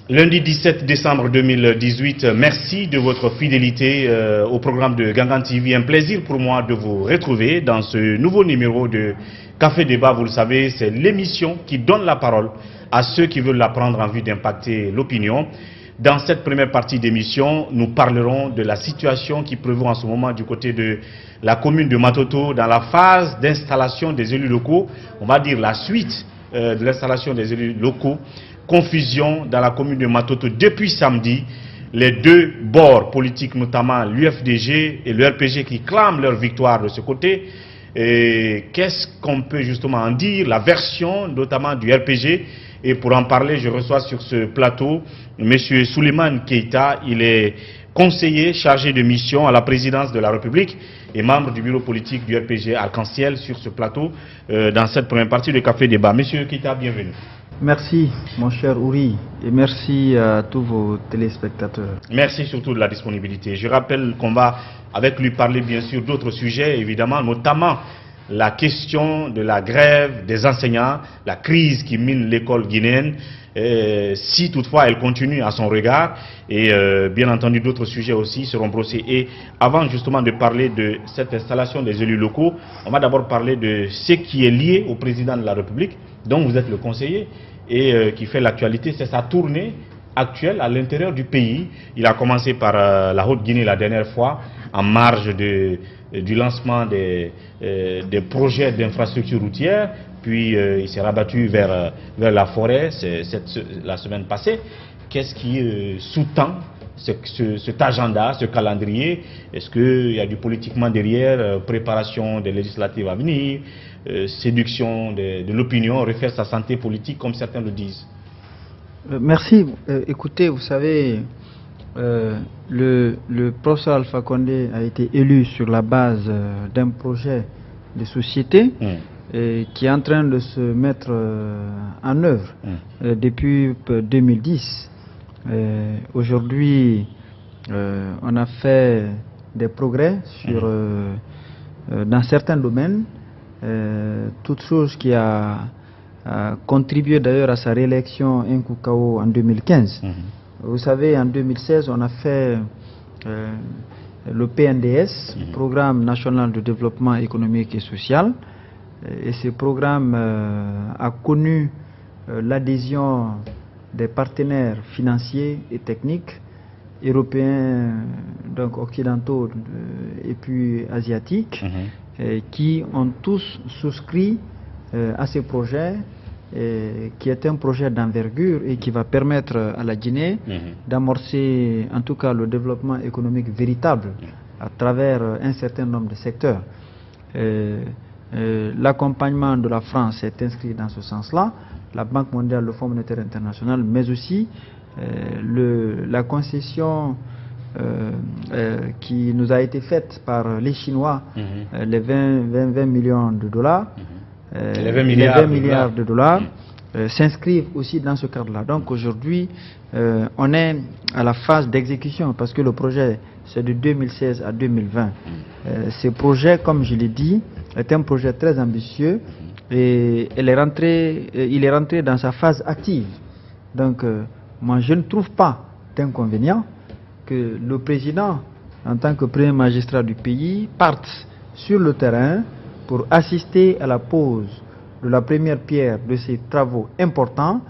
Lundi 17 décembre 2018, merci de votre fidélité au programme de Gangan TV. Un plaisir pour moi de vous retrouver dans ce nouveau numéro de Café Débat. Vous le savez, c'est l'émission qui donne la parole à ceux qui veulent la prendre en vue d'impacter l'opinion. Dans cette première partie d'émission, nous parlerons de la situation qui prévaut en ce moment du côté de la commune de Matoto dans la phase d'installation des élus locaux. On va dire la suite de l'installation des élus locaux. Confusion dans la commune de Matoto depuis samedi. Les deux bords politiques, notamment l'UFDG et le RPG, qui clament leur victoire de ce côté. Qu'est-ce qu'on peut justement en dire? La version notamment du RPG. Et pour en parler, je reçois sur ce plateau M. Souleymane Keita. Il est conseiller chargé de mission à la présidence de la République et membre du bureau politique du RPG Arc-en-Ciel sur ce plateau dans cette première partie de Café Débat. M. Keita, bienvenue. Merci mon cher Ouri et merci à tous vos téléspectateurs. Merci surtout de la disponibilité. Je rappelle qu'on va avec lui parler bien sûr d'autres sujets évidemment, notamment la question de la grève des enseignants, la crise qui mine l'école guinéenne, si toutefois elle continue à son regard, et bien entendu d'autres sujets aussi seront brossés. Et avant justement de parler de cette installation des élus locaux, on va d'abord parler de ce qui est lié au président de la République, dont vous êtes le conseiller, et qui fait l'actualité, c'est sa tournée actuelle à l'intérieur du pays. Il a commencé par la Haute-Guinée la dernière fois, en marge du lancement des projets d'infrastructures routières, puis il s'est rabattu vers la forêt la semaine passée. Qu'est-ce qui sous-tend cet agenda, ce calendrier? Est-ce qu'il y a du politiquement derrière, préparation des législatives à venir, séduction de l'opinion, refaire sa santé politique comme certains le disent? Merci. Écoutez, vous savez, le professeur Alpha Condé a été élu sur la base d'un projet de société qui est en train de se mettre en œuvre depuis 2010. Aujourd'hui, on a fait des progrès dans certains domaines, toute chose qui a contribué d'ailleurs à sa réélection Nkukao en 2015. Vous savez, en 2016, on a fait le PNDS, Programme National de Développement Économique et Social. Et ce programme a connu l'adhésion des partenaires financiers et techniques, européens, donc occidentaux et puis asiatiques, qui ont tous souscrit à ce projet, qui est un projet d'envergure et qui va permettre à la Guinée d'amorcer en tout cas le développement économique véritable à travers un certain nombre de secteurs. L'accompagnement de la France est inscrit dans ce sens-là, la Banque mondiale, le Fonds monétaire international, mais aussi la concession qui nous a été faite par les Chinois, les 20 millions de dollars, les 20 milliards de dollars s'inscrivent aussi dans ce cadre-là. Donc aujourd'hui, on est à la phase d'exécution parce que le projet c'est de 2016 à 2020. Ce projet, comme je l'ai dit, est un projet très ambitieux et il est rentré dans sa phase active. Donc moi je ne trouve pas d'inconvénient que le président, en tant que premier magistrat du pays, parte sur le terrain pour assister à la pose de la première pierre de ces travaux importants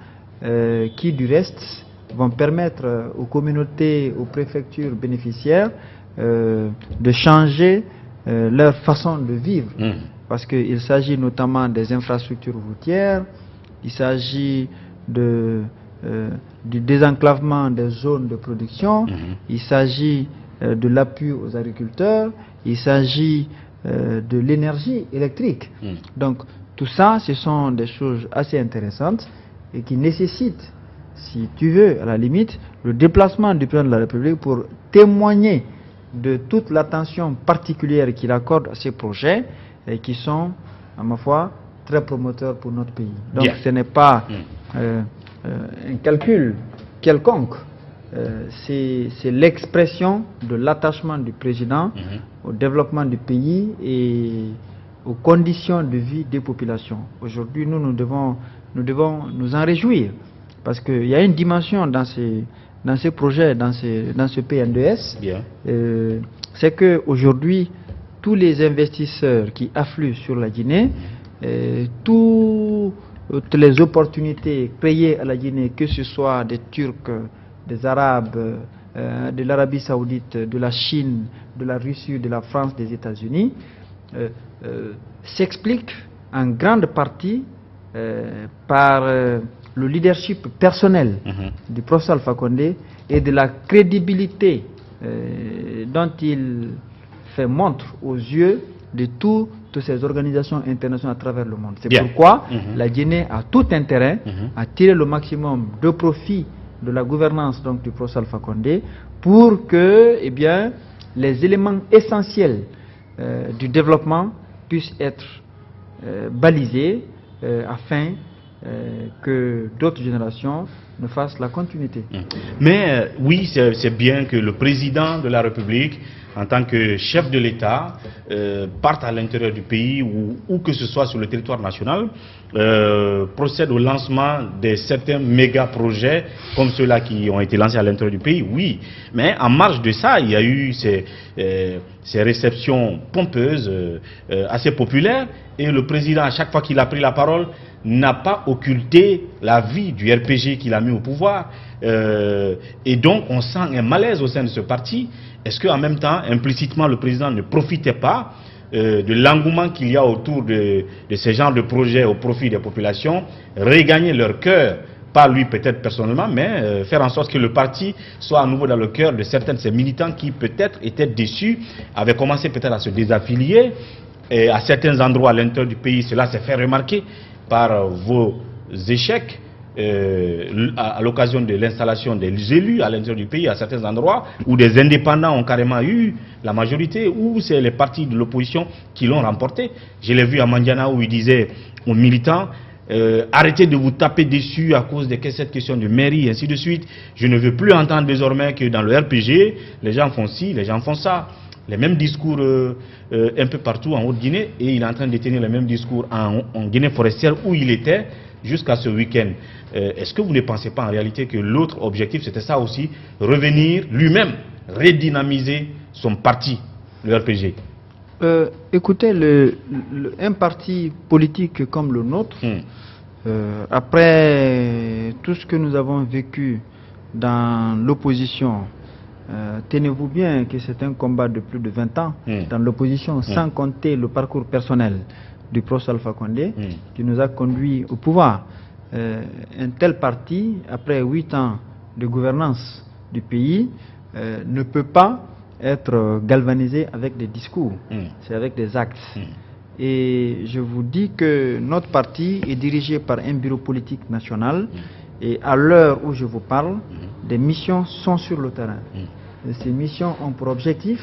qui du reste vont permettre aux communautés, aux préfectures bénéficiaires de changer leur façon de vivre. Parce qu'il s'agit notamment des infrastructures routières, il s'agit du désenclavement des zones de production, il s'agit de l'appui aux agriculteurs, il s'agit de l'énergie électrique. Donc tout ça, ce sont des choses assez intéressantes et qui nécessitent, si tu veux, à la limite, le déplacement du président de la République pour témoigner de toute l'attention particulière qu'il accorde à ces projets et qui sont, à ma foi, très promoteurs pour notre pays. Donc ce n'est pas un calcul quelconque, c'est l'expression de l'attachement du président au développement du pays et aux conditions de vie des populations. Aujourd'hui, nous devons nous en réjouir Parce qu'il y a une dimension dans ces projets, dans ce PN2S. C'est qu'aujourd'hui, tous les investisseurs qui affluent sur la Guinée, toutes les opportunités créées à la Guinée, que ce soit des Turcs, des Arabes, de l'Arabie Saoudite, de la Chine, de la Russie, de la France, des États-Unis, s'expliquent en grande partie par le leadership personnel du professeur Alpha Condé et de la crédibilité dont il fait montre aux yeux de toutes ces organisations internationales à travers le monde. C'est pourquoi la Guinée a tout intérêt à tirer le maximum de profit de la gouvernance donc, du professeur Alpha Condé pour que les éléments essentiels du développement puissent être balisés afin que d'autres générations ne fassent la continuité. Mais oui, c'est bien que le président de la République, en tant que chef de l'État, parte à l'intérieur du pays ou que ce soit sur le territoire national, procède au lancement de certains méga projets comme ceux-là qui ont été lancés à l'intérieur du pays, oui. Mais en marge de ça, il y a eu ces réceptions pompeuses, assez populaires, et le président, à chaque fois qu'il a pris la parole, n'a pas occulté la vie du RPG qu'il a mis au pouvoir. Et donc, on sent un malaise au sein de ce parti. Est-ce qu'en même temps, implicitement, le président ne profitait pas de l'engouement qu'il y a autour de ces genres de projets au profit des populations, regagner leur cœur, pas lui peut-être personnellement, mais faire en sorte que le parti soit à nouveau dans le cœur de certains de ses militants qui peut-être étaient déçus, avaient commencé peut-être à se désaffilier, et à certains endroits à l'intérieur du pays, cela s'est fait remarquer par vos échecs à l'occasion de l'installation des élus à l'intérieur du pays, à certains endroits où des indépendants ont carrément eu la majorité, où c'est les partis de l'opposition qui l'ont remporté. Je l'ai vu à Mandiana où il disait aux militants arrêtez de vous taper dessus à cause de cette question de mairie, ainsi de suite. Je ne veux plus entendre désormais que dans le RPG, les gens font ci, les gens font ça. Les mêmes discours un peu partout en Haute-Guinée, et il est en train de tenir les mêmes discours en Guinée forestière où il était jusqu'à ce week-end. Est-ce que vous ne pensez pas en réalité que l'autre objectif c'était ça aussi, revenir lui-même, redynamiser son parti, le RPG? Écoutez, un parti politique comme le nôtre, après tout ce que nous avons vécu dans l'opposition, tenez-vous bien que c'est un combat de plus de 20 ans dans l'opposition, sans compter le parcours personnel du professeur Alpha Condé qui nous a conduit au pouvoir. Un tel parti, après 8 ans de gouvernance du pays, ne peut pas être galvanisé avec des discours, c'est avec des actes. Et je vous dis que notre parti est dirigé par un bureau politique national. Et à l'heure où je vous parle, des missions sont sur le terrain. Et ces missions ont pour objectif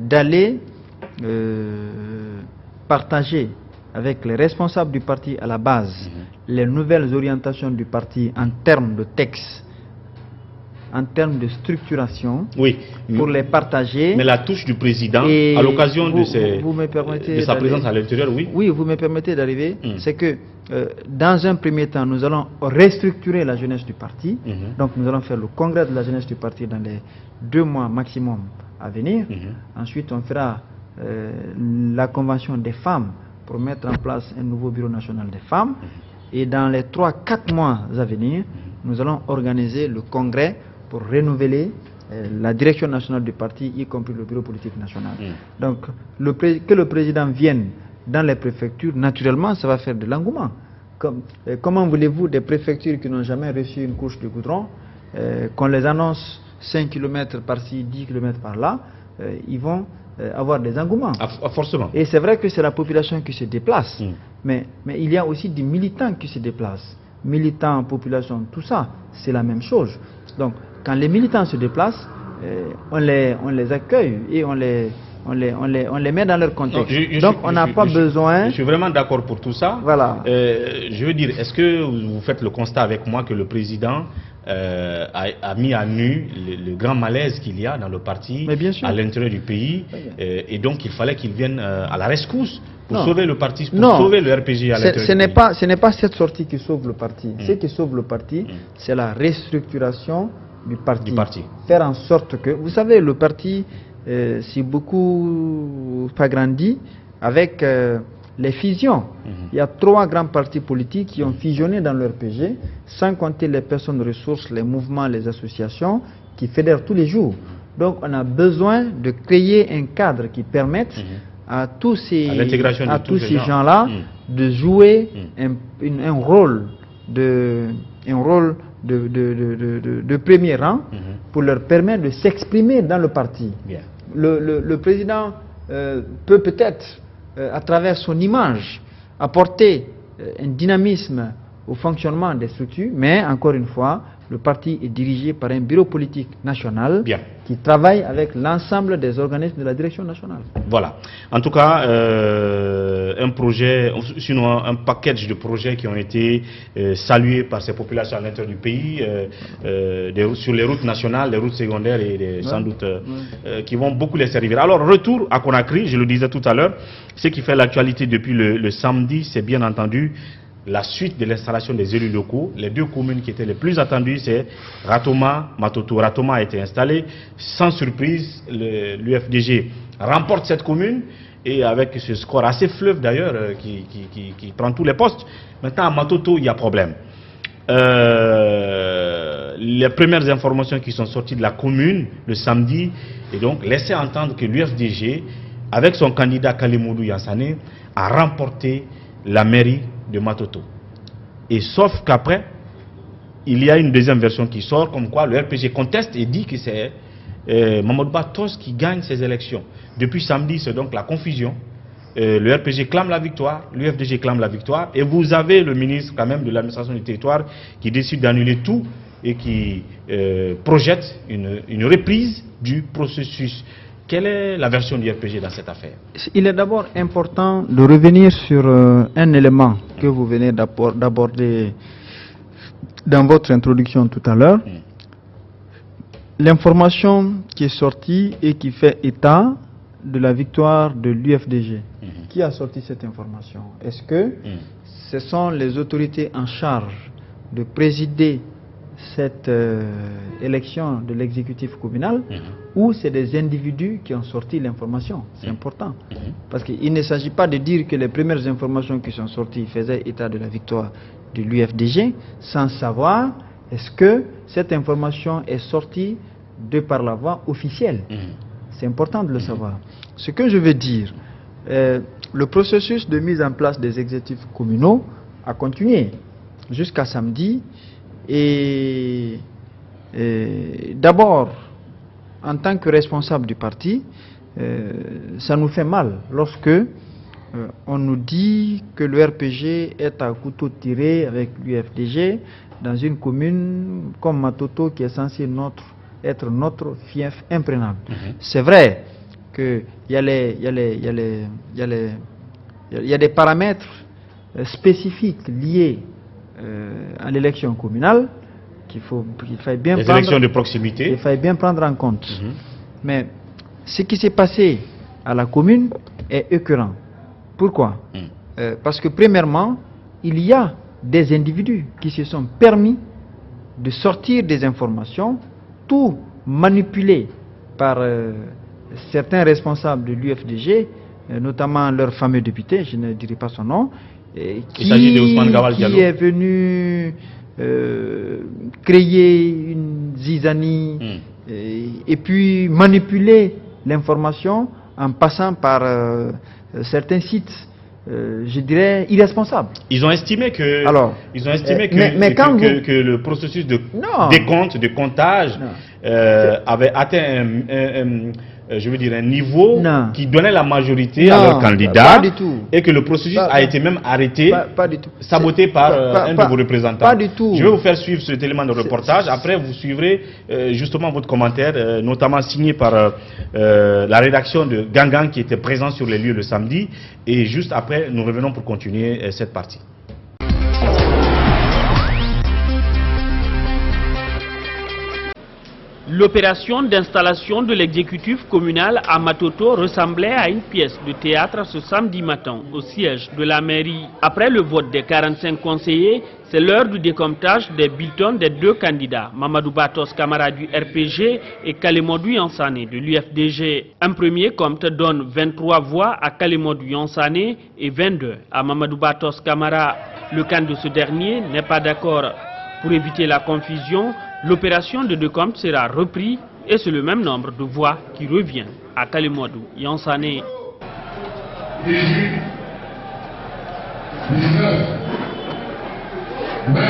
d'aller partager avec les responsables du parti à la base les nouvelles orientations du parti en termes de texte, en termes de structuration, pour les partager. Mais la touche du président, à l'occasion de sa présence à l'intérieur, oui, vous me permettez d'arriver, c'est que dans un premier temps, nous allons restructurer la jeunesse du parti. Donc nous allons faire le congrès de la jeunesse du parti dans les 2 mois maximum à venir. Ensuite, on fera la convention des femmes pour mettre en place un nouveau bureau national des femmes. Et dans les 3-4 mois à venir, nous allons organiser le congrès pour renouveler la direction nationale du parti, y compris le bureau politique national. Donc, que le président vienne dans les préfectures, naturellement, ça va faire de l'engouement. Comment voulez-vous des préfectures qui n'ont jamais reçu une couche de goudron, qu'on les annonce 5 km par-ci, 10 km par-là, ils vont avoir des engouements. Forcément. Et c'est vrai que c'est la population qui se déplace, mais il y a aussi des militants qui se déplacent. Militants, population, tout ça, c'est la même chose. Donc, quand les militants se déplacent, on les accueille et on les met dans leur contexte. Donc, on n'a pas besoin... Je suis vraiment d'accord pour tout ça. Voilà. Je veux dire, est-ce que vous faites le constat avec moi que le président a mis à nu le grand malaise qu'il y a dans le parti, à l'intérieur du pays, et donc il fallait qu'il vienne à la rescousse pour Non. sauver le parti, pour Non. sauver le RPG à l'intérieur Ce du n'est pays. ce n'est pas cette sortie qui sauve le parti. Ce qui sauve le parti, c'est la restructuration du parti. Faire en sorte que, vous savez, le parti s'est beaucoup agrandi avec les fusions. Il y a 3 grands partis politiques qui ont fusionné dans le RPG, sans compter les personnes ressources, les mouvements, les associations qui fédèrent tous les jours. Donc on a besoin de créer un cadre qui permette à tous ces gens-là de jouer un rôle de premier rang pour leur permettre de s'exprimer dans le parti. Bien. Le président peut peut-être, à travers son image, apporter un dynamisme au fonctionnement des structures, mais encore une fois, le parti est dirigé par un bureau politique national qui travaille avec l'ensemble des organismes de la direction nationale. Voilà. En tout cas, un projet, sinon un package de projets qui ont été salués par ces populations à l'intérieur du pays, sur les routes nationales, les routes secondaires et sans doute qui vont beaucoup les servir. Alors, retour à Conakry, je le disais tout à l'heure, ce qui fait l'actualité depuis le samedi, c'est bien entendu la suite de l'installation des élus locaux. Les 2 communes qui étaient les plus attendues, c'est Ratoma, Matoto. Ratoma a été installé. Sans surprise, l'UFDG remporte cette commune et avec ce score assez fleuve d'ailleurs qui prend tous les postes. Maintenant à Matoto, il y a problème. Les premières informations qui sont sorties de la commune le samedi et donc laissaient entendre que l'UFDG, avec son candidat Kalemoudou Yansane, a remporté la mairie de Matoto. Et sauf qu'après, il y a une deuxième version qui sort, comme quoi le RPG conteste et dit que c'est Mamadou Batos qui gagne ces élections. Depuis samedi, c'est donc la confusion. Le RPG clame la victoire, l'UFDG clame la victoire, et vous avez le ministre quand même de l'administration du territoire qui décide d'annuler tout et qui projette une reprise du processus. Quelle est la version du RPG dans cette affaire? Il est d'abord important de revenir sur un élément que vous venez d'aborder dans votre introduction tout à l'heure. L'information qui est sortie et qui fait état de la victoire de l'UFDG. Qui a sorti cette information? Est-ce que ce sont les autorités en charge de présider cette élection de l'exécutif communal ou c'est des individus qui ont sorti l'information? C'est important. Parce qu'il ne s'agit pas de dire que les premières informations qui sont sorties faisaient état de la victoire de l'UFDG sans savoir est-ce que cette information est sortie de par la voie officielle. C'est important de le savoir. Ce que je veux dire, le processus de mise en place des exécutifs communaux a continué jusqu'à samedi. Et d'abord, en tant que responsable du parti, ça nous fait mal lorsque on nous dit que le RPG est à couteau tiré avec l'UFDG dans une commune comme Matoto qui est censée être notre fief imprenable. C'est vrai qu'il y a des paramètres spécifiques liés à l'élection communale qu'il faille bien les élections de proximité. Il faille bien prendre en compte. Mais ce qui s'est passé à la commune est écœurant. Pourquoi? Parce que premièrement, il y a des individus qui se sont permis de sortir des informations, tout manipulé par certains responsables de l'UFDG, notamment leur fameux député, je ne dirai pas son nom, qui est venu créer une zizanie et puis manipuler l'information en passant par certains sites, je dirais, irresponsables. Ils ont estimé que, que le processus de décompte, de comptage avait atteint je veux dire un niveau qui donnait la majorité à leur candidat et que le processus a été même arrêté, saboté par un de vos représentants. Pas du tout. Je vais vous faire suivre cet élément de reportage. Après, vous suivrez justement votre commentaire, notamment signé par la rédaction de Gangan qui était présent sur les lieux le samedi. Et juste après, nous revenons pour continuer cette partie. L'opération d'installation de l'exécutif communal à Matoto ressemblait à une pièce de théâtre ce samedi matin au siège de la mairie. Après le vote des 45 conseillers, c'est l'heure du décomptage des bulletins des deux candidats, Mamadou Batos Camara du RPG et Kalemodou Yansane de l'UFDG. Un premier compte donne 23 voix à Kalemodou Yansane et 22 à Mamadou Batos Camara. Le camp de ce dernier n'est pas d'accord. Pour éviter la confusion, l'opération de décompte sera reprise et c'est le même nombre de voix qui revient à Kalemodou Yansane. 18, 19, 20,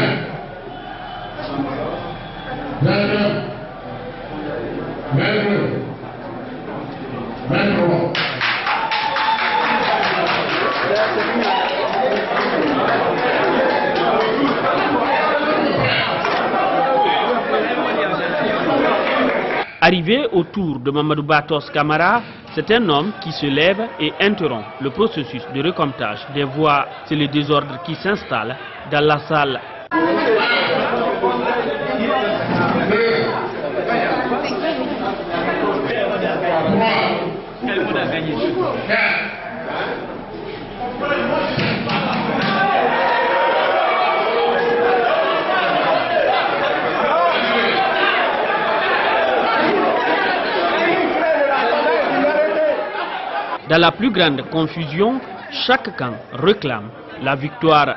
21, 22, 23. Arrivé au tour de Mamadou Batos Camara, c'est un homme qui se lève et interrompt le processus de recomptage des voix. C'est le désordre qui s'installe dans la salle. Dans la plus grande confusion, chaque camp réclame la victoire.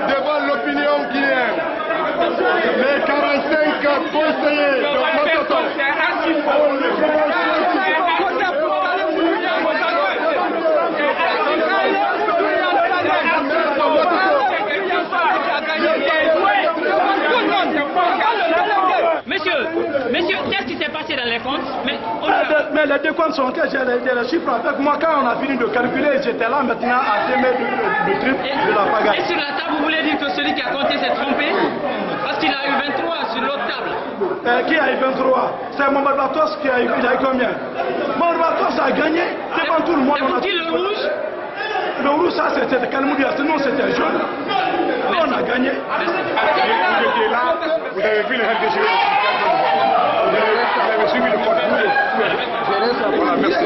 Devant l'opinion qui est, les 45 conseillers de Matoto. Monsieur, qu'est-ce qui s'est passé dans les comptes? Mais les deux comptes sont que j'ai les chiffres avec moi. Quand on a fini de calculer, j'étais là maintenant à 2 mètres de trip de la pagaille. Et sur la table, vous voulez dire que celui qui a compté s'est trompé? Parce qu'il a eu 23 sur l'autre table. Qui a eu 23? C'est Mamadou Batos qui a eu combien? Mamadou Batos a gagné devant tout le monde. Et vous dites le rouge? Le rouge, ça c'était Kalemodou, sinon c'était jaune. On a gagné. Vous étiez là, vous avez vu le RDG. Vous avez suivi le code. Merci.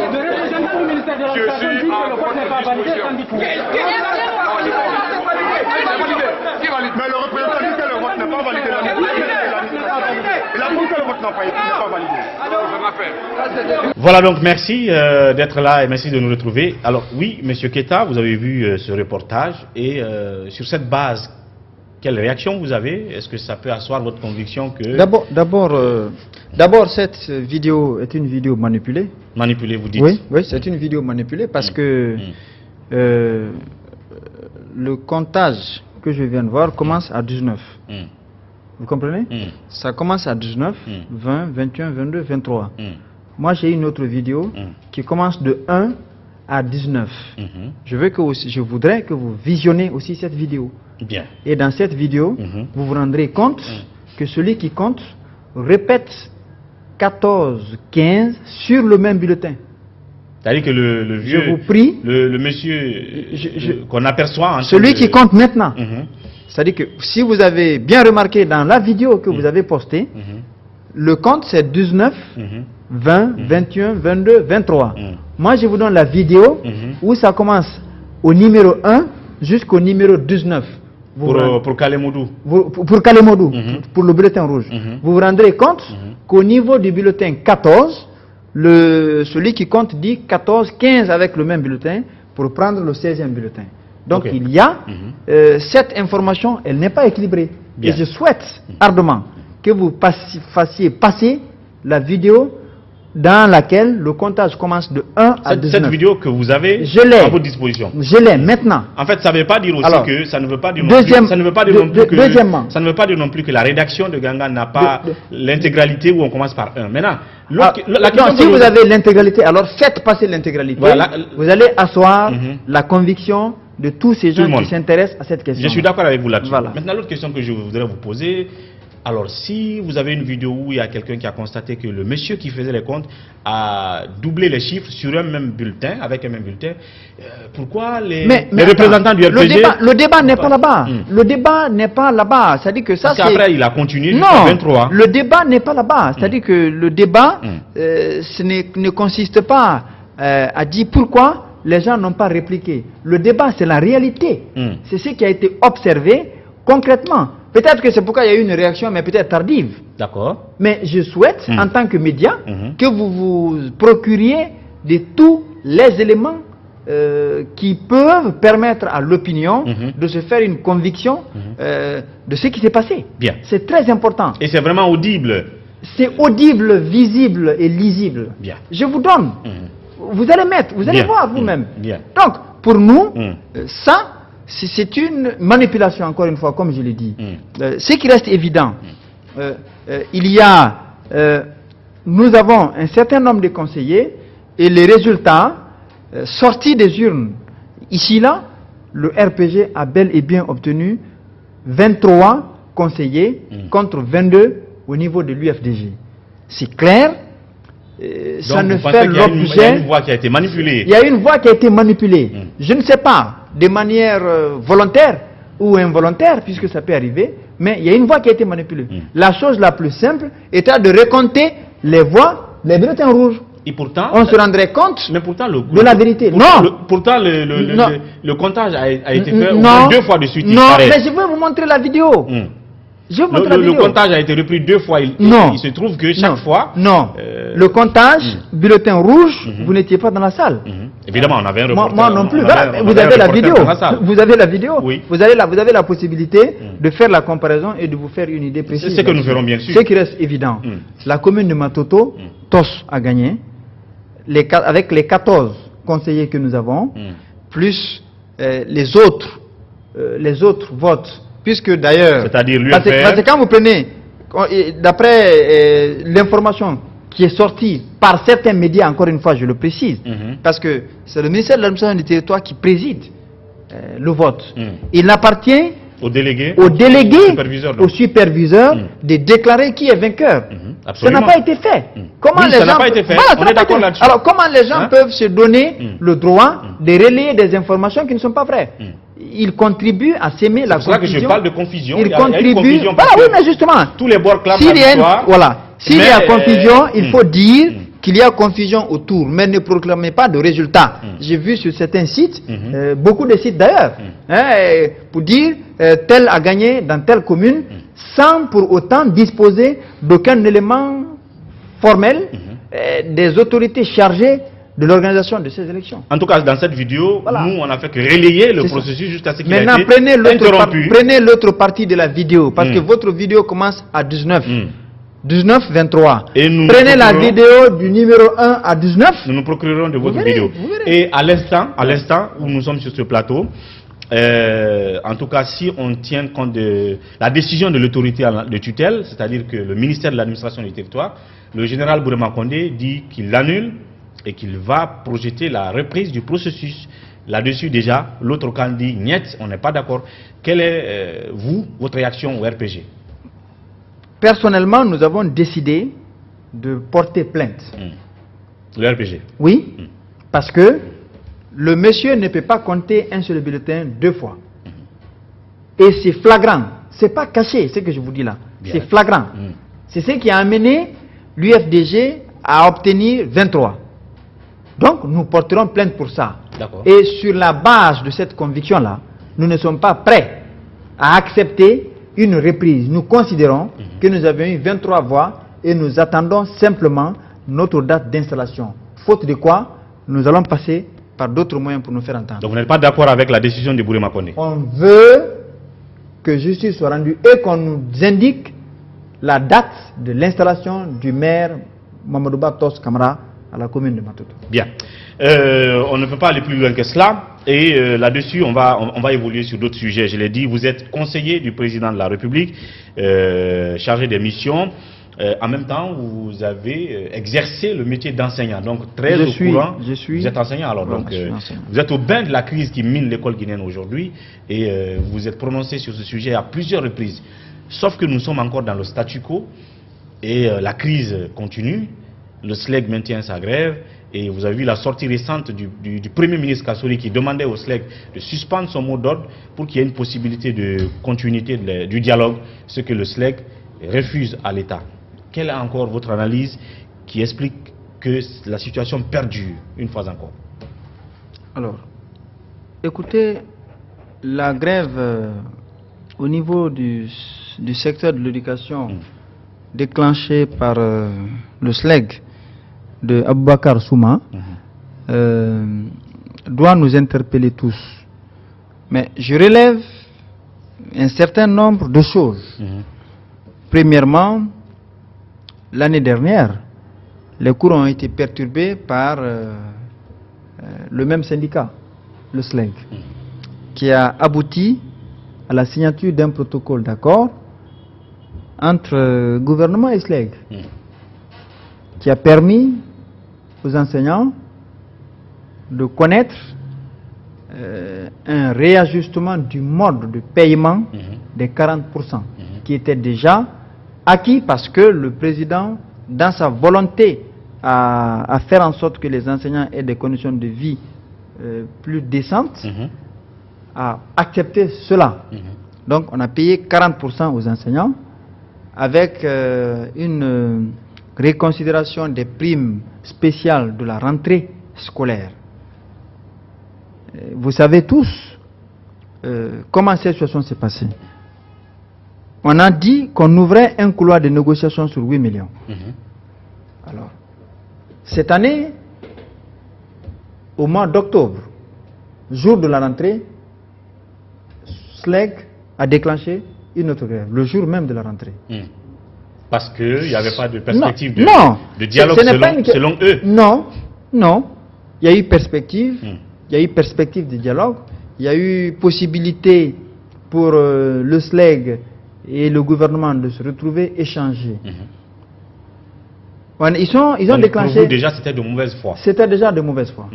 Je suis en votre disposition. Mais le représentant dit que le vote n'est pas validé. Il a dit que le vote n'est pas validé. Voilà, donc merci d'être là et merci de nous retrouver. Alors oui, Monsieur Keita, vous avez vu ce reportage et sur cette base, quelle réaction vous avez? Est-ce que ça peut asseoir votre conviction que... D'abord, cette vidéo est une vidéo manipulée. Manipulée, vous dites? Oui, oui, c'est une vidéo manipulée parce que le comptage que je viens de voir commence à 19. Vous comprenez? Ça commence à 19, 20, 21, 22, 23. Moi, j'ai une autre vidéo qui commence de 1 à 19. Je voudrais que vous visionnez aussi cette vidéo. Bien. Et dans cette vidéo, vous vous rendrez compte que celui qui compte répète 14, 15 sur le même bulletin. C'est-à-dire que le vieux, je vous prie, le monsieur qu'on aperçoit... Celui qui compte maintenant. C'est-à-dire que si vous avez bien remarqué dans la vidéo que vous avez postée, le compte c'est 19, 20, 21, 22, 23. Moi je vous donne la vidéo où ça commence au numéro 1 jusqu'au numéro 19. Pour Kalemodou. Pour Kalemodou, pour le bulletin rouge. Vous vous rendrez compte qu'au niveau du bulletin 14, celui qui compte dit 14, 15 avec le même bulletin pour prendre le 16e bulletin. Donc il y a cette information, elle n'est pas équilibrée. Bien. Et je souhaite ardemment que vous fassiez passer la vidéo dans laquelle le comptage commence de 1 à 19. Cette vidéo que vous avez à votre disposition. Je l'ai maintenant. En fait, ça ne veut pas dire aussi que ça ne veut pas dire non plus que la rédaction de Gangan n'a pas l'intégralité où on commence par 1. Maintenant, si vous avez l'intégralité, alors faites passer l'intégralité. Voilà. Vous allez asseoir la conviction de tous ces gens qui s'intéressent à cette question. Je suis d'accord avec vous là-dessus. Voilà. Maintenant, l'autre question que je voudrais vous poser, Alors, si vous avez une vidéo où il y a quelqu'un qui a constaté que le monsieur qui faisait les comptes a doublé les chiffres sur un même bulletin, avec un même bulletin, pourquoi les représentants du RPG... Le débat n'est pas là-bas. Le débat n'est pas là-bas. C'est-à-dire que ça, c'est... Après, il a continué jusqu'à 23. Le débat n'est pas là-bas. C'est-à-dire que le débat ne consiste pas à dire pourquoi les gens n'ont pas répliqué. Le débat, c'est la réalité. C'est ce qui a été observé concrètement. Peut-être que c'est pourquoi il y a eu une réaction, mais peut-être tardive. D'accord. Mais je souhaite, en tant que média, que vous vous procuriez de tous les éléments qui peuvent permettre à l'opinion de se faire une conviction de ce qui s'est passé. Bien. C'est très important. Et c'est vraiment audible. C'est audible, visible et lisible. Bien. Je vous donne. Vous allez mettre, vous allez voir vous-même. Bien. Donc, pour nous, ça, c'est une manipulation, encore une fois, comme je l'ai dit. Ce qui reste évident, nous avons un certain nombre de conseillers et les résultats sortis des urnes, ici, là, le RPG a bel et bien obtenu 23 conseillers contre 22 au niveau de l'UFDG. C'est clair. Ça ne fait l'objet... Il y a une voix qui a été manipulée. Il y a une voix qui a été manipulée. Je ne sais pas, de manière volontaire ou involontaire, puisque ça peut arriver, mais il y a une voix qui a été manipulée. La chose la plus simple était de recompter les voix, les bulletins rouges. Et pourtant, on se rendrait compte de la vérité. Pourtant, le comptage a été fait au moins 2 fois de suite. Non, mais je vais vous montrer la vidéo. Le comptage a été repris 2 fois. Il se trouve que chaque fois... Non. Le comptage, bulletin rouge, vous n'étiez pas dans la salle. Évidemment, on avait un reporter. Moi non plus. Vous avez la vidéo. Vous avez la vidéo. Oui. Vous avez la possibilité de faire la comparaison et de vous faire une idée précise. C'est ce que nous ferons bien sûr. Ce qui reste évident. La commune de Matoto, TOS a gagné. Avec les 14 conseillers que nous avons, plus les autres votes. Puisque d'ailleurs, c'est-à-dire parce que quand vous prenez, d'après l'information qui est sortie par certains médias, encore une fois je le précise, parce que c'est le ministère de l'administration du territoire qui préside le vote. Il appartient au délégué, au superviseur de déclarer qui est vainqueur. Ça n'a pas été fait. Comment les gens on est d'accord là-dessus. Alors comment les gens peuvent se donner le droit de relayer des informations qui ne sont pas vraies? Il contribue à s'aimer la confusion. C'est pour ça que je parle de confusion. Il contribue. Voilà, oui, mais justement. Tous les bords clament la victoire. Voilà. S'il y a confusion, il faut dire qu'il y a confusion autour, mais ne proclamez pas de résultats. J'ai vu sur certains sites, beaucoup de sites d'ailleurs, pour dire tel a gagné dans telle commune, sans pour autant disposer d'aucun élément formel des autorités chargées de l'organisation de ces élections. En tout cas, dans cette vidéo, nous, on a fait que relayer le processus jusqu'à ce qu'il a été interrompu. Prenez l'autre partie de la vidéo, parce que votre vidéo commence à 19. 19-23. Prenez la vidéo du numéro 1 à 19. Nous nous procurerons de votre vidéo. Et à l'instant où nous sommes sur ce plateau, en tout cas, si on tient compte de la décision de l'autorité de tutelle, c'est-à-dire que le ministère de l'administration du territoire, le général Bourema Condé dit qu'il l'annule et qu'il va projeter la reprise du processus. Là-dessus, déjà, l'autre camp dit niet, on n'est pas d'accord. Quelle est, votre réaction au RPG? Personnellement, nous avons décidé de porter plainte. Le RPG? Oui, parce que le monsieur ne peut pas compter un seul bulletin 2 fois. Et c'est flagrant. Ce n'est pas caché, ce que je vous dis là. C'est flagrant. C'est ce qui a amené l'UFDG à obtenir 23. Donc, nous porterons plainte pour ça. Et sur la base de cette conviction-là, nous ne sommes pas prêts à accepter une reprise. Nous considérons que nous avons eu 23 voix et nous attendons simplement notre date d'installation. Faute de quoi, nous allons passer par d'autres moyens pour nous faire entendre. Donc vous n'êtes pas d'accord avec la décision de Bourema Condé? On veut que justice soit rendue et qu'on nous indique la date de l'installation du maire Mamadouba Tos Kamara à la commune de Matoto. Bien. On ne peut pas aller plus loin que cela. Et là-dessus, on va évoluer sur d'autres sujets. Je l'ai dit, vous êtes conseiller du président de la République, chargé des missions. En même temps, vous avez exercé le métier d'enseignant. Donc, très au courant. Vous êtes enseignant, alors. Donc, vous êtes au bain de la crise qui mine l'école guinéenne aujourd'hui. Et vous êtes prononcé sur ce sujet à plusieurs reprises. Sauf que nous sommes encore dans le statu quo et la crise continue. Le SLEG maintient sa grève. Et vous avez vu la sortie récente du Premier ministre Kassory qui demandait au SLEG de suspendre son mot d'ordre pour qu'il y ait une possibilité de continuité du dialogue, ce que le SLEG refuse à l'État. Quelle est encore votre analyse qui explique que la situation perdure une fois encore? Alors, écoutez, la grève au niveau du secteur de l'éducation déclenchée par le SLEG de Aboubakar Souma doit nous interpeller tous. Mais je relève un certain nombre de choses. Premièrement, l'année dernière, les cours ont été perturbés par le même syndicat, le SLEG, qui a abouti à la signature d'un protocole d'accord entre gouvernement et SLEG, qui a permis aux enseignants de connaître un réajustement du mode de paiement des 40%, qui était déjà acquis parce que le président, dans sa volonté à faire en sorte que les enseignants aient des conditions de vie plus décentes, a accepté cela. Donc on a payé 40% aux enseignants avec une réconsidération des primes spéciales de la rentrée scolaire. Vous savez tous comment cette situation s'est passée. On a dit qu'on ouvrait un couloir de négociation sur 8 millions. Alors, cette année, au mois d'octobre, jour de la rentrée, SLEG a déclenché une autre grève, le jour même de la rentrée. Parce qu'il n'y avait pas de perspective de dialogue selon eux. Non, non. Il y a eu perspective. Il y a eu perspective de dialogue. Il y a eu possibilité pour le SLEG et le gouvernement de se retrouver, échanger. Ils ont déclenché. Pour vous, déjà, c'était de mauvaise foi. C'était déjà de mauvaise foi.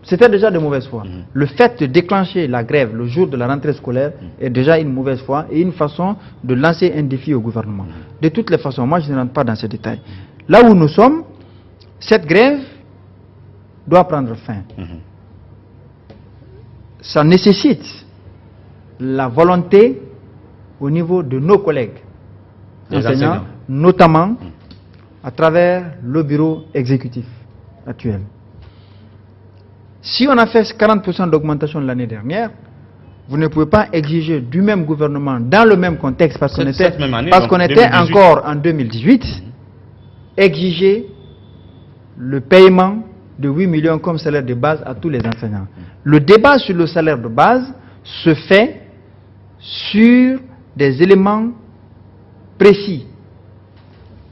C'était déjà de mauvaise foi. Le fait de déclencher la grève le jour de la rentrée scolaire est déjà une mauvaise foi et une façon de lancer un défi au gouvernement. De toutes les façons, moi je ne rentre pas dans ces détails. Là où nous sommes, cette grève doit prendre fin. Ça nécessite la volonté au niveau de nos collègues enseignants, notamment à travers le bureau exécutif actuel. Si on a fait 40% d'augmentation l'année dernière, vous ne pouvez pas exiger du même gouvernement, dans le même contexte, parce qu'on était encore en 2018, exiger le paiement de 8 millions comme salaire de base à tous les enseignants. Le débat sur le salaire de base se fait sur des éléments précis.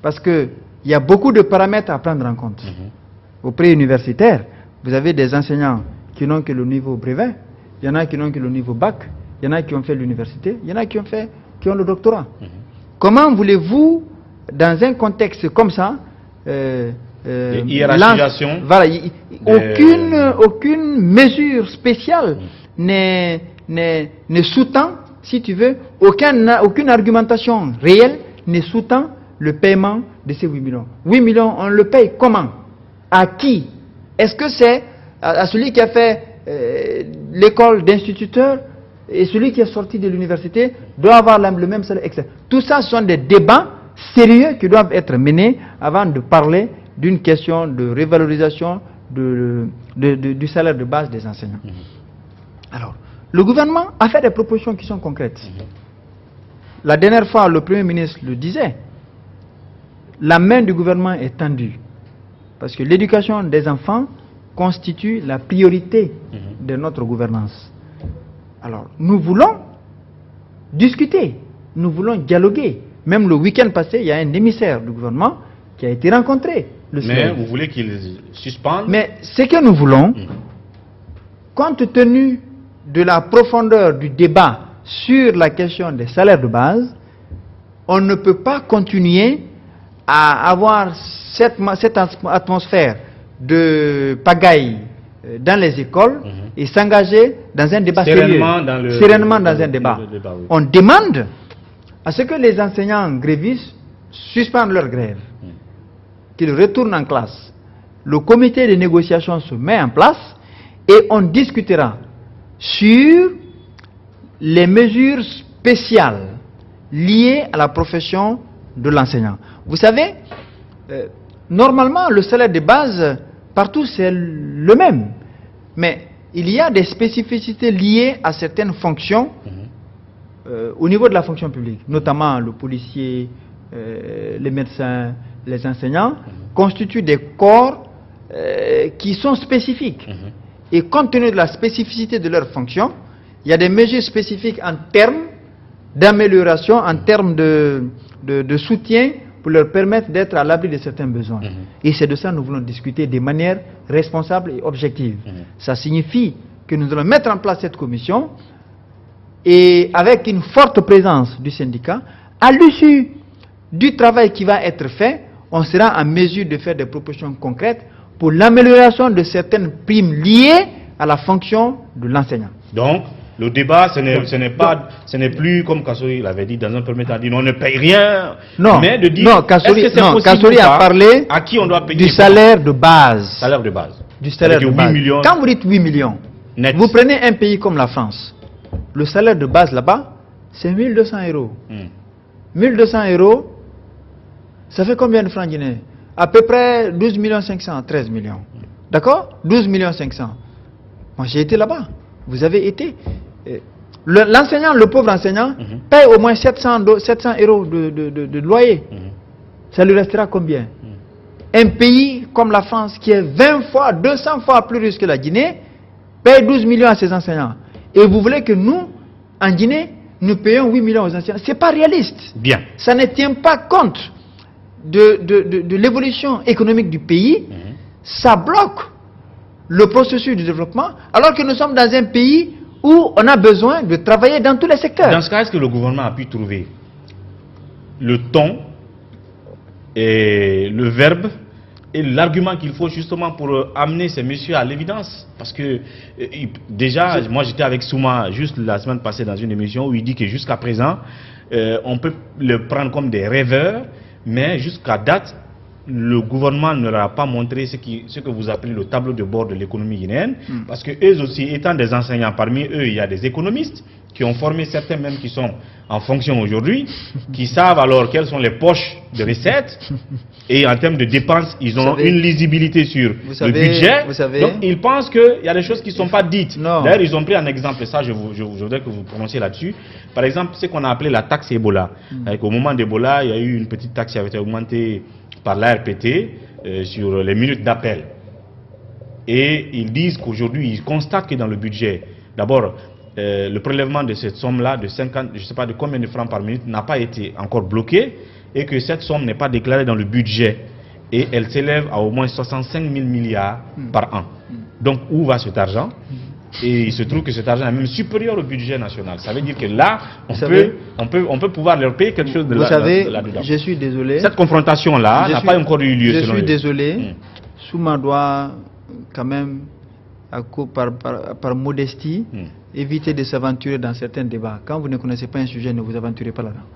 Parce qu'il y a beaucoup de paramètres à prendre en compte. Au pré-universitaire, vous avez des enseignants qui n'ont que le niveau brevet, il y en a qui n'ont que le niveau bac, il y en a qui ont fait l'université, il y en a qui ont le doctorat. Comment voulez-vous, dans un contexte comme ça, hiérarchisation, aucune mesure spéciale ne sous-tend, si tu veux, aucune argumentation réelle ne sous-tend le paiement de ces 8 millions. 8 millions, on le paye comment? À qui? Est-ce que c'est à celui qui a fait l'école d'instituteur et celui qui est sorti de l'université doit avoir le même salaire, etc. Tout ça sont des débats sérieux qui doivent être menés avant de parler d'une question de révalorisation du salaire de base des enseignants. Alors, le gouvernement a fait des propositions qui sont concrètes. La dernière fois, le Premier ministre le disait, la main du gouvernement est tendue. Parce que l'éducation des enfants constitue la priorité de notre gouvernance. Alors, nous voulons discuter, nous voulons dialoguer. Même le week-end passé, il y a un émissaire du gouvernement qui a été rencontré. Mais vous voulez qu'il suspende? Mais ce que nous voulons, compte tenu de la profondeur du débat sur la question des salaires de base, on ne peut pas continuer à avoir cette atmosphère de pagaille dans les écoles et s'engager dans un débat sérieux, sereinement dans un débat. On demande à ce que les enseignants grévistes suspendent leur grève, qu'ils retournent en classe. Le comité de négociation se met en place et on discutera sur les mesures spéciales liées à la profession de l'enseignant. Vous savez, normalement, le salaire de base, partout, c'est le même. Mais il y a des spécificités liées à certaines fonctions au niveau de la fonction publique, notamment le policier, les médecins, les enseignants, constituent des corps qui sont spécifiques. Et compte tenu de la spécificité de leurs fonctions, il y a des mesures spécifiques en termes d'amélioration, en termes de soutien pour leur permettre d'être à l'abri de certains besoins. Et c'est de ça que nous voulons discuter de manière responsable et objective. Ça signifie que nous allons mettre en place cette commission et avec une forte présence du syndicat, à l'issue du travail qui va être fait, on sera en mesure de faire des propositions concrètes pour l'amélioration de certaines primes liées à la fonction de l'enseignant. Donc, le débat, ce n'est plus comme Kassori l'avait dit dans un premier temps, on ne paye rien, non, mais de dire, non, Kassori a parlé à qui on doit payer du salaire de base. Salaire de base. Du salaire de base. Millions, quand vous dites 8 millions, net. Vous prenez un pays comme la France, le salaire de base là-bas, c'est 1200 €. 1200 €, ça fait combien de francs guinéens? À peu près 12 500 000, 13 millions. D'accord? 12 500 000. Moi, j'ai été là-bas. Vous avez été. L'enseignant, le pauvre enseignant, paye au moins 700 € de loyer. Ça lui restera combien? Un pays comme la France, qui est 20 fois, 200 fois plus riche que la Guinée, paye 12 millions à ses enseignants. Et vous voulez que nous, en Guinée, nous payons 8 millions aux enseignants? Ce n'est pas réaliste. Bien. Ça ne tient pas compte de l'évolution économique du pays. Ça bloque le processus de développement, alors que nous sommes dans un pays où on a besoin de travailler dans tous les secteurs. Dans ce cas, est-ce que le gouvernement a pu trouver le ton et le verbe et l'argument qu'il faut justement pour amener ces messieurs à l'évidence? Parce que déjà, moi j'étais avec Souma juste la semaine passée dans une émission où il dit que jusqu'à présent, on peut le prendre comme des rêveurs, mais jusqu'à date, le gouvernement ne leur a pas montré ce que vous appelez le tableau de bord de l'économie guinéenne, parce que eux aussi, étant des enseignants, parmi eux, il y a des économistes qui ont formé certains même qui sont en fonction aujourd'hui, qui savent alors quelles sont les poches de recettes, et en termes de dépenses, ils ont une lisibilité sur le budget. Donc ils pensent qu'il y a des choses qui ne sont pas dites. D'ailleurs, ils ont pris un exemple, et ça je voudrais que vous prononciez là-dessus. Par exemple, ce qu'on a appelé la taxe Ebola. Au moment d'Ebola, il y a eu une petite taxe qui avait été augmentée par l'ARPT sur les minutes d'appel. Et ils disent qu'aujourd'hui, ils constatent que dans le budget, d'abord, le prélèvement de cette somme-là, de 50, je ne sais pas de combien de francs par minute, n'a pas été encore bloqué, et que cette somme n'est pas déclarée dans le budget. Et elle s'élève à au moins 65 000 milliards par an. Donc, où va cet argent? Et il se trouve que cet argent est même supérieur au budget national. Ça veut dire que là, on peut pouvoir leur payer quelque chose de là. Vous savez, je suis désolé. Cette confrontation-là n'a pas encore eu lieu. Je suis désolé. Souma doit quand même, par modestie, éviter de s'aventurer dans certains débats. Quand vous ne connaissez pas un sujet, ne vous aventurez pas là-dedans.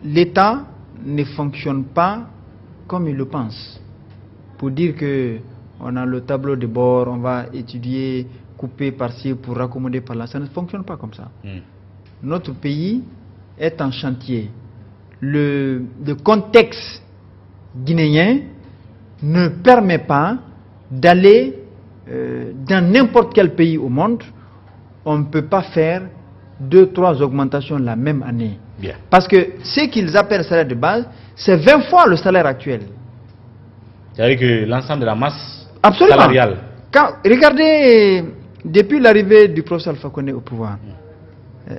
L'État ne fonctionne pas comme il le pense. Pour dire que on a le tableau de bord, on va étudier, couper par-ci pour raccommoder par-là. Ça ne fonctionne pas comme ça. Notre pays est en chantier. Le contexte guinéen ne permet pas d'aller dans n'importe quel pays au monde. On ne peut pas faire 2-3 augmentations la même année. Bien. Parce que ce qu'ils appellent salaire de base, c'est 20 fois le salaire actuel. C'est-à-dire que l'ensemble de la masse absolument salariale. Regardez, depuis l'arrivée du professeur Alpha Condé au pouvoir,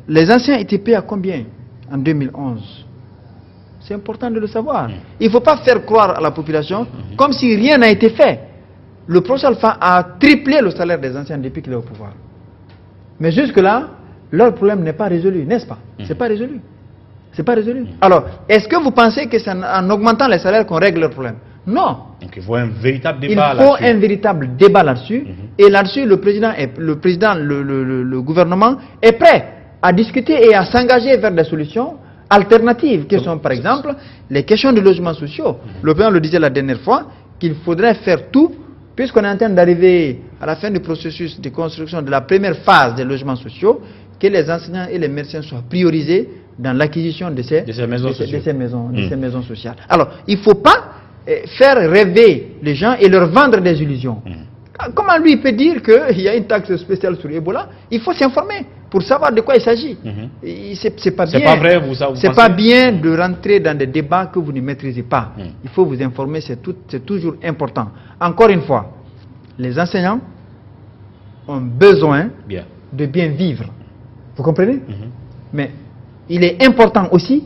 les anciens étaient payés à combien en 2011? C'est important de le savoir. Il ne faut pas faire croire à la population comme si rien n'a été fait. Le professeur Alpha a triplé le salaire des anciens depuis qu'il est au pouvoir. Mais jusque-là, leur problème n'est pas résolu, n'est-ce pas? C'est pas résolu. C'est pas résolu. Alors, est-ce que vous pensez que c'est en augmentant les salaires qu'on règle leur problème? Non. Donc il faut un véritable débat là-dessus. Il faut un véritable débat là-dessus. Et là-dessus, le gouvernement est prêt à discuter et à s'engager vers des solutions alternatives, qui sont par exemple les questions de logements sociaux. Le président le disait la dernière fois, qu'il faudrait faire tout, puisqu'on est en train d'arriver à la fin du processus de construction de la première phase des logements sociaux, que les enseignants et les médecins soient priorisés dans l'acquisition de ces maisons sociales. Alors, il ne faut pas faire rêver les gens et leur vendre des illusions. Comment lui peut dire qu'il y a une taxe spéciale sur Ebola? Il faut s'informer pour savoir de quoi il s'agit. C'est pas bien. C'est pas vrai, vous c'est pas bien de rentrer dans des débats que vous ne maîtrisez pas. Il faut vous informer, c'est toujours important. Encore une fois, les enseignants ont besoin de bien vivre. Vous comprenez? Mais il est important aussi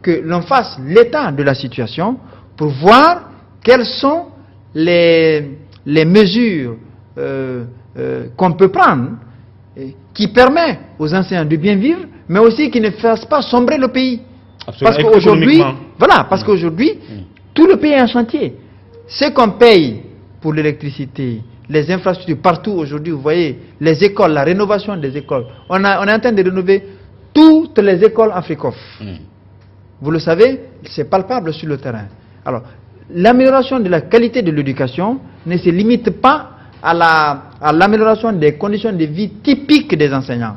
que l'on fasse l'état de la situation pour voir quelles sont les mesures qu'on peut prendre qui permettent aux enseignants de bien vivre, mais aussi qui ne fassent pas sombrer le pays. Absolument. Parce qu'aujourd'hui, parce qu'aujourd'hui, tout le pays est en chantier. Ce qu'on paye pour l'électricité, les infrastructures partout aujourd'hui, vous voyez, les écoles, la rénovation des écoles. On est en train de rénover toutes les écoles Africof. Vous le savez, c'est palpable sur le terrain. Alors, l'amélioration de la qualité de l'éducation ne se limite pas à l'amélioration des conditions de vie typiques des enseignants.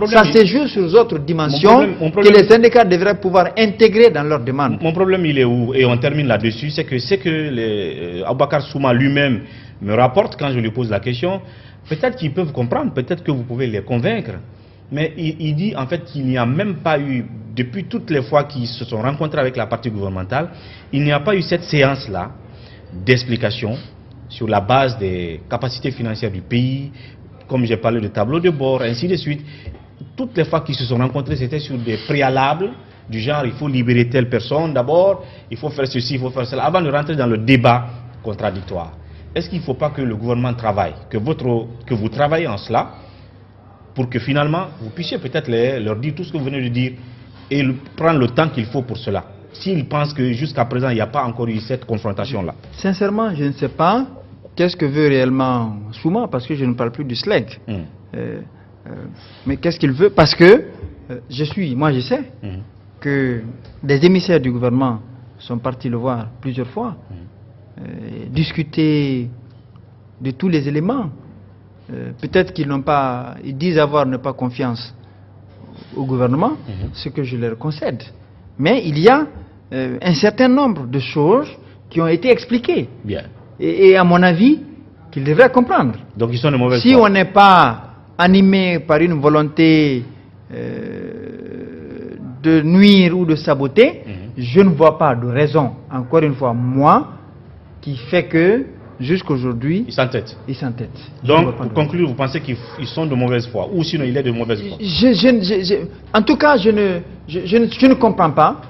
Ça se joue sur d'autres dimensions que les syndicats devraient pouvoir intégrer dans leurs demandes. Mon problème, il est où? Et on termine là-dessus, c'est que Aboubakar Souma lui-même me rapporte quand je lui pose la question. Peut-être qu'ils peuvent comprendre, peut-être que vous pouvez les convaincre. Mais il dit en fait qu'il n'y a même pas eu, depuis toutes les fois qu'ils se sont rencontrés avec la partie gouvernementale, il n'y a pas eu cette séance-là d'explication sur la base des capacités financières du pays, comme j'ai parlé de tableau de bord, ainsi de suite. Toutes les fois qu'ils se sont rencontrés, c'était sur des préalables, du genre il faut libérer telle personne d'abord, il faut faire ceci, il faut faire cela, avant de rentrer dans le débat contradictoire. Est-ce qu'il ne faut pas que le gouvernement travaille, que vous travaillez en cela, pour que finalement vous puissiez peut-être leur dire tout ce que vous venez de dire et prendre le temps qu'il faut pour cela, s'ils pensent que jusqu'à présent il n'y a pas encore eu cette confrontation-là? Sincèrement, je ne sais pas qu'est-ce que veut réellement Souma, parce que je ne parle plus du SLEG. Mais qu'est-ce qu'il veut? Parce que moi je sais que des émissaires du gouvernement sont partis le voir plusieurs fois, discuter de tous les éléments. Peut-être qu'ils n'ont pas, ils disent ne pas confiance au gouvernement, ce que je leur concède. Mais il y a un certain nombre de choses qui ont été expliquées. Et à mon avis, qu'ils devraient comprendre. Donc ils sont de mauvaise foi. Si on n'est pas animé par une volonté de nuire ou de saboter, je ne vois pas de raison, encore une fois, moi, qui fait que jusqu'aujourd'hui, ils s'entêtent. Donc, pour conclure, vous pensez qu'ils sont de mauvaise foi, ou sinon il est de mauvaise foi? En tout cas, je ne comprends pas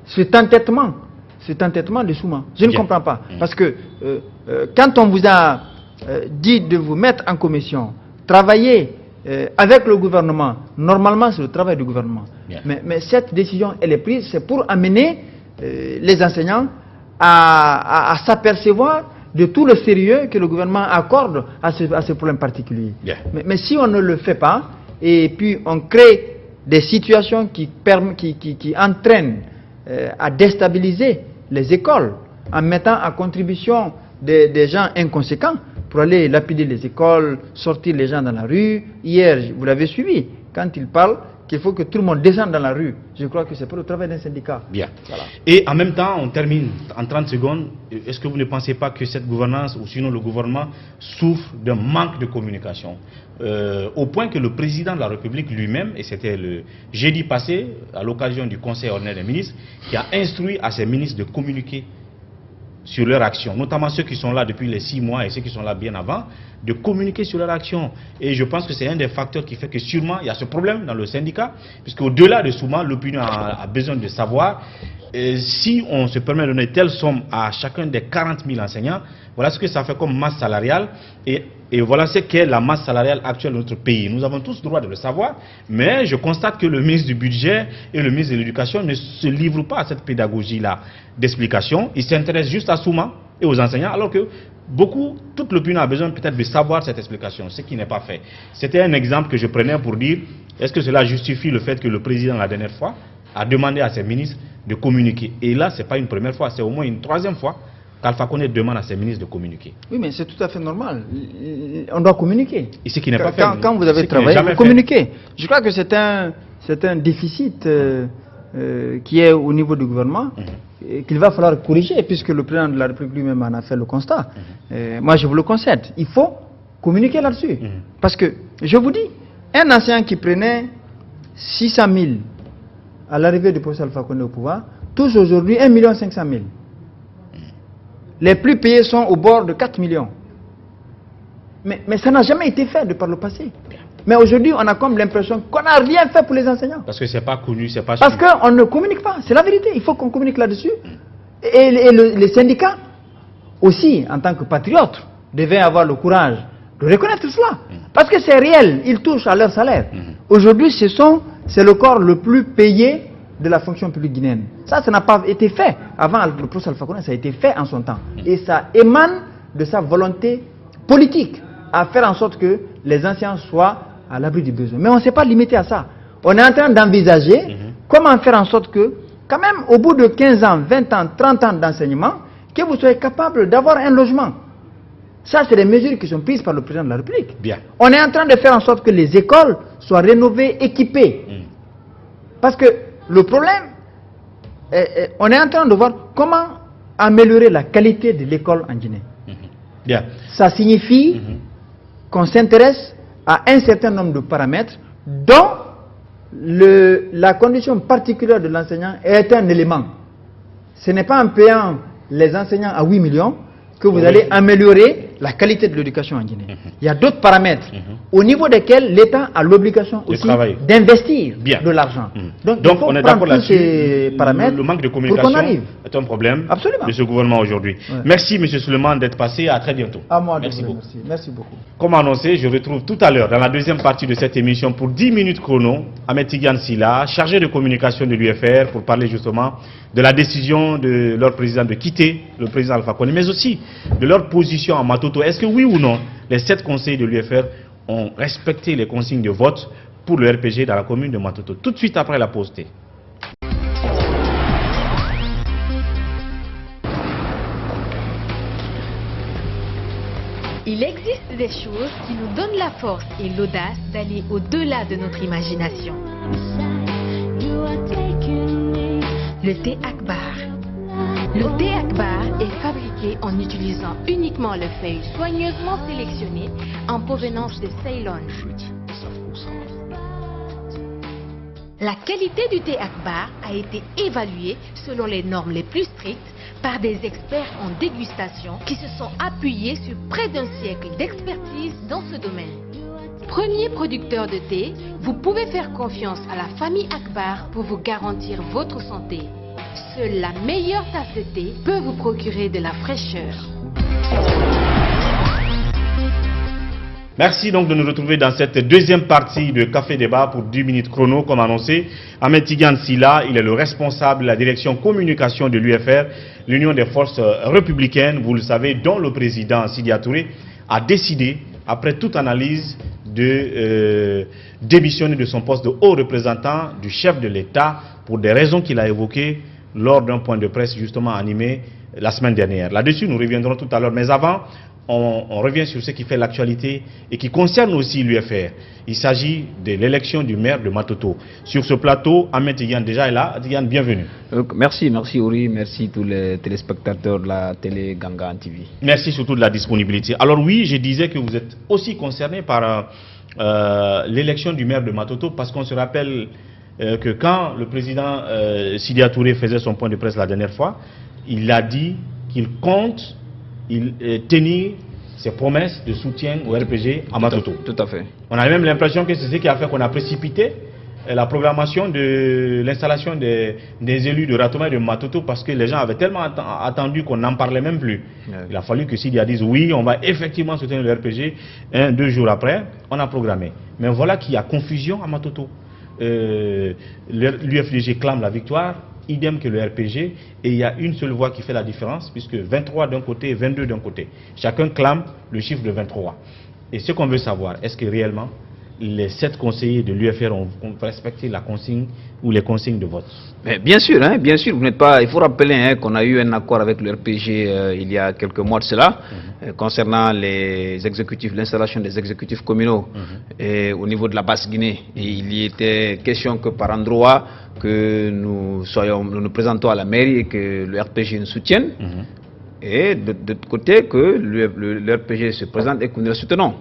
cet entêtement de Souma. Je ne comprends pas. Parce que quand on vous a dit de vous mettre en commission, travailler avec le gouvernement, normalement c'est le travail du gouvernement. Mais cette décision, elle est prise, c'est pour amener les enseignants à s'apercevoir de tout le sérieux que le gouvernement accorde à ce problème particulier. Mais si on ne le fait pas, et puis on crée des situations qui entraînent à déstabiliser les écoles, en mettant à contribution des gens inconséquents pour aller lapider les écoles, sortir les gens dans la rue. Hier, vous l'avez suivi, quand il parle qu'il faut que tout le monde descende dans la rue. Je crois que c'est pas le travail d'un syndicat. Voilà. Et en même temps, on termine en 30 secondes. Est-ce que vous ne pensez pas que cette gouvernance, ou sinon le gouvernement, souffre d'un manque de communication, au point que le président de la République lui-même, et c'était le jeudi passé, à l'occasion du Conseil ordinaire des ministres, qui a instruit à ses ministres de communiquer sur leur action, notamment ceux qui sont là depuis les 6 mois et ceux qui sont là bien avant, de communiquer sur leur action. Et je pense que c'est un des facteurs qui fait que sûrement il y a ce problème dans le syndicat, puisque au-delà de Souma, l'opinion a besoin de savoir si on se permet de donner telle somme à chacun des 40 000 enseignants, voilà ce que ça fait comme masse salariale, et voilà ce qu'est la masse salariale actuelle de notre pays. Nous avons tous le droit de le savoir, mais je constate que le ministre du Budget et le ministre de l'Éducation ne se livrent pas à cette pédagogie-là d'explication. Ils s'intéressent juste à Souma et aux enseignants, alors que toute l'opinion a besoin peut-être de savoir cette explication, ce qui n'est pas fait. C'était un exemple que je prenais pour dire, est-ce que cela justifie le fait que le président, la dernière fois, a demandé à ses ministres de communiquer? Et là, ce n'est pas une première fois, c'est au moins une troisième fois qu'Alpha Condé demande à ses ministres de communiquer. Oui, mais c'est tout à fait normal. On doit communiquer. Et ce qui n'est pas fait. Quand vous avez travaillé, vous communiquez. Je crois que c'est un déficit qui est au niveau du gouvernement, et qu'il va falloir corriger, puisque le président de la République lui-même en a fait le constat. Moi, je vous le concède. Il faut communiquer là-dessus. Parce que, je vous dis, un enseignant qui prenait 600 000 à l'arrivée du professeur Alpha Condé au pouvoir, touche aujourd'hui 1 500 000. Les plus payés sont au bord de 4 millions. Mais ça n'a jamais été fait de par le passé. Mais aujourd'hui, on a comme l'impression qu'on n'a rien fait pour les enseignants. Parce que c'est pas connu, c'est pas... Parce qu'on ne communique pas, c'est la vérité. Il faut qu'on communique là-dessus. Et les syndicats, aussi, en tant que patriotes, devaient avoir le courage de reconnaître cela. Parce que c'est réel, ils touchent à leur salaire. Aujourd'hui, c'est le corps le plus payé de la fonction publique guinéenne. Ça n'a pas été fait. Avant le professeur Alpha Condé, ça a été fait en son temps. Et ça émane de sa volonté politique à faire en sorte que les enseignants soient à l'abri du besoin. Mais on ne s'est pas limité à ça. On est en train d'envisager comment faire en sorte que, quand même, au bout de 15 ans, 20 ans, 30 ans d'enseignement, que vous soyez capable d'avoir un logement. Ça, c'est des mesures qui sont prises par le président de la République. Bien. On est en train de faire en sorte que les écoles soient rénovées, équipées. Parce que le problème, on est en train de voir comment améliorer la qualité de l'école en Guinée. Bien. Ça signifie qu'on s'intéresse à un certain nombre de paramètres dont la condition particulière de l'enseignant est un élément. Ce n'est pas en payant les enseignants à 8 millions que vous allez améliorer la qualité de l'éducation en Guinée. Il y a d'autres paramètres au niveau desquels l'État a l'obligation aussi d'investir de l'argent. Donc il faut on est prendre d'accord tous ces paramètres le manque de pour qu'on communication arrive. est un problème Absolument. de ce gouvernement aujourd'hui. Merci M. Suleiman d'être passé, à très bientôt. À moi de Merci vous beaucoup. remercier. Merci beaucoup. Comme annoncé, je retrouve tout à l'heure, dans la deuxième partie de cette émission, pour 10 minutes chrono, Ahmed Tidiane Sylla, chargé de communication de l'UFR, pour parler justement de la décision de leur président de quitter le président Alpha Condé, mais aussi de leur position en Matoto. Est-ce que oui ou non, les 7 conseillers de l'UFR ont respecté les consignes de vote pour le RPG dans la commune de Matoto? Tout de suite après la pause T. Il existe des choses qui nous donnent la force et l'audace d'aller au-delà de notre imagination. Le thé Akbar. Le thé Akbar est fabriqué en utilisant uniquement les feuilles soigneusement sélectionnées en provenance de Ceylon. La qualité du thé Akbar a été évaluée selon les normes les plus strictes par des experts en dégustation qui se sont appuyés sur près d'un siècle d'expertise dans ce domaine. Premier producteur de thé, vous pouvez faire confiance à la famille Akbar pour vous garantir votre santé. Seule la meilleure tasse de thé peut vous procurer de la fraîcheur. Merci donc de nous retrouver dans cette deuxième partie de Café Débat pour 10 minutes chrono, comme annoncé. Ahmed Tidiane Sylla, il est le responsable de la direction communication de l'UFR, l'Union des forces républicaines, vous le savez, dont le président Sidya Touré a décidé, après toute analyse, de démissionner de son poste de haut représentant du chef de l'État pour des raisons qu'il a évoquées lors d'un point de presse justement animé la semaine dernière. Là-dessus, nous reviendrons tout à l'heure, mais avant, on revient sur ce qui fait l'actualité et qui concerne aussi l'UFR. Il s'agit de l'élection du maire de Matoto. Sur ce plateau, Ahmed Tidiane déjà est là. Tidiane, bienvenue. Merci Ori, merci tous les téléspectateurs de la télé Gangan TV. Merci surtout de la disponibilité. Alors oui, je disais que vous êtes aussi concerné par l'élection du maire de Matoto, parce qu'on se rappelle que quand le président Sidya Touré faisait son point de presse la dernière fois, il a dit qu'il compte tenir ses promesses de soutien au RPG à Matoto. Tout à fait. On a même l'impression que c'est ce qui a fait qu'on a précipité la programmation de l'installation des élus de Ratoma et de Matoto, parce que les gens avaient tellement attendu qu'on n'en parlait même plus. Il a fallu que Sidya dise oui, on va effectivement soutenir le RPG. 2 jours après, on a programmé. Mais voilà qu'il y a confusion à Matoto. L'UFDG clame la victoire, idem que le RPG, et il y a une seule voix qui fait la différence, puisque 23 d'un côté et 22 d'un côté. Chacun clame le chiffre de 23. Et ce qu'on veut savoir, est-ce que réellement les 7 conseillers de l'UFR ont respecté la consigne ou les consignes de vote? Mais bien sûr, vous n'êtes pas. Il faut rappeler qu'on a eu un accord avec le RPG il y a quelques mois de cela, concernant les exécutifs, l'installation des exécutifs communaux et au niveau de la Basse-Guinée. Il y était question que par endroit que nous nous présentons à la mairie et que le RPG nous soutienne. Et de l'autre côté que le RPG se présente et que nous le soutenons.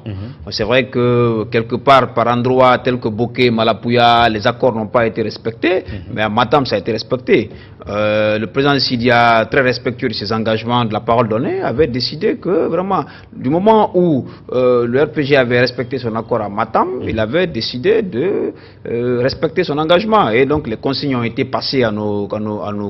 C'est vrai que quelque part, par endroit tel que Boké, Malapouya, les accords n'ont pas été respectés, mais à Matam ça a été respecté. Le président Sidia, très respectueux de ses engagements, de la parole donnée, avait décidé que vraiment, du moment où le RPG avait respecté son accord à Matam, il avait décidé de respecter son engagement. Et donc les consignes ont été passées à nos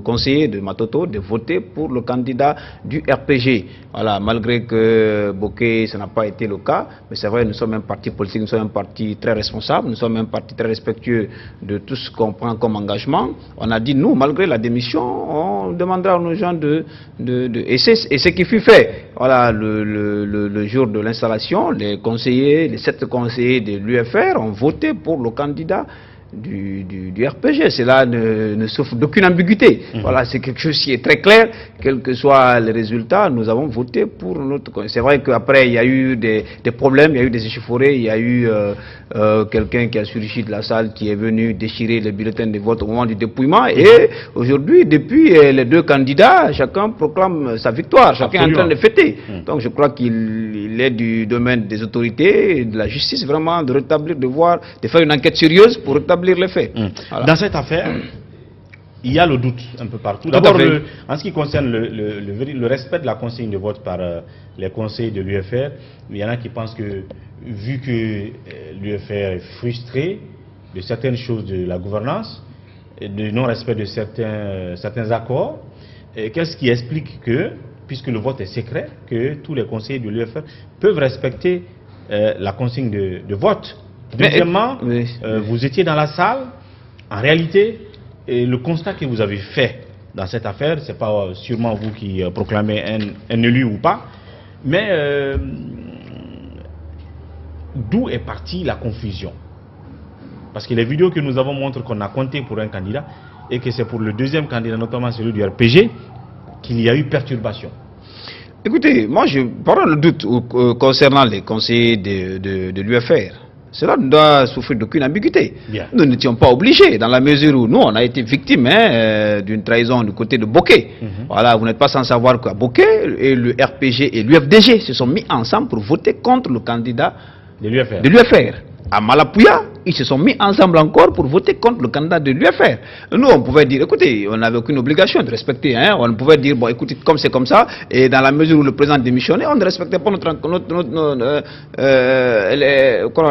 conseillers de Matoto de voter pour le candidat du RPG. Voilà, malgré que Boké, ça n'a pas été le cas, mais c'est vrai, nous sommes un parti politique, nous sommes un parti très responsable, nous sommes un parti très respectueux de tout ce qu'on prend comme engagement. On a dit, nous, malgré la démission, on demandera aux gens et ce qui fut fait. Voilà, le jour de l'installation, les 7 conseillers de l'UFR ont voté pour le candidat du RPG. Cela ne souffre d'aucune ambiguïté. Voilà, c'est quelque chose qui est très clair. Quels que soient les résultats, nous avons voté pour notre... C'est vrai qu'après, il y a eu des problèmes, il y a eu des échauffourées, il y a eu quelqu'un qui a surgi de la salle, qui est venu déchirer les bulletins de vote au moment du dépouillement. Et aujourd'hui, depuis les 2 candidats, chacun proclame sa victoire, chacun est en train de fêter. Donc je crois qu'il est du domaine des autorités, de la justice, vraiment, de rétablir, de faire une enquête sérieuse pour rétablir les faits. Voilà. Dans cette affaire, il y a le doute un peu partout. D'abord, en ce qui concerne le respect de la consigne de vote par les conseillers de l'UFR, il y en a qui pensent que, vu que l'UFR est frustré de certaines choses de la gouvernance, de non-respect de certains accords, qu'est-ce qui explique que, puisque le vote est secret, que tous les conseillers de l'UFR peuvent respecter la consigne de vote? Deuxièmement, vous étiez dans la salle. En réalité, le constat que vous avez fait dans cette affaire, ce n'est pas sûrement vous qui proclamez un élu ou pas, mais d'où est partie la confusion? Parce que les vidéos que nous avons montrent qu'on a compté pour un candidat et que c'est pour le deuxième candidat, notamment celui du RPG, qu'il y a eu perturbation. Écoutez, moi je parle le doute concernant les conseillers de l'UFR. Cela ne doit souffrir d'aucune ambiguïté. Nous n'étions pas obligés, dans la mesure où nous, on a été victimes d'une trahison du côté de Boké. Voilà, vous n'êtes pas sans savoir qu'à Boké, et le RPG et l'UFDG se sont mis ensemble pour voter contre le candidat de l'UFR. À Malapouya, ils se sont mis ensemble encore pour voter contre le candidat de l'UFR. Nous, on pouvait dire, écoutez, on n'avait aucune obligation de respecter. On pouvait dire, bon, écoutez, comme c'est comme ça, et dans la mesure où le président démissionnait, on ne respectait pas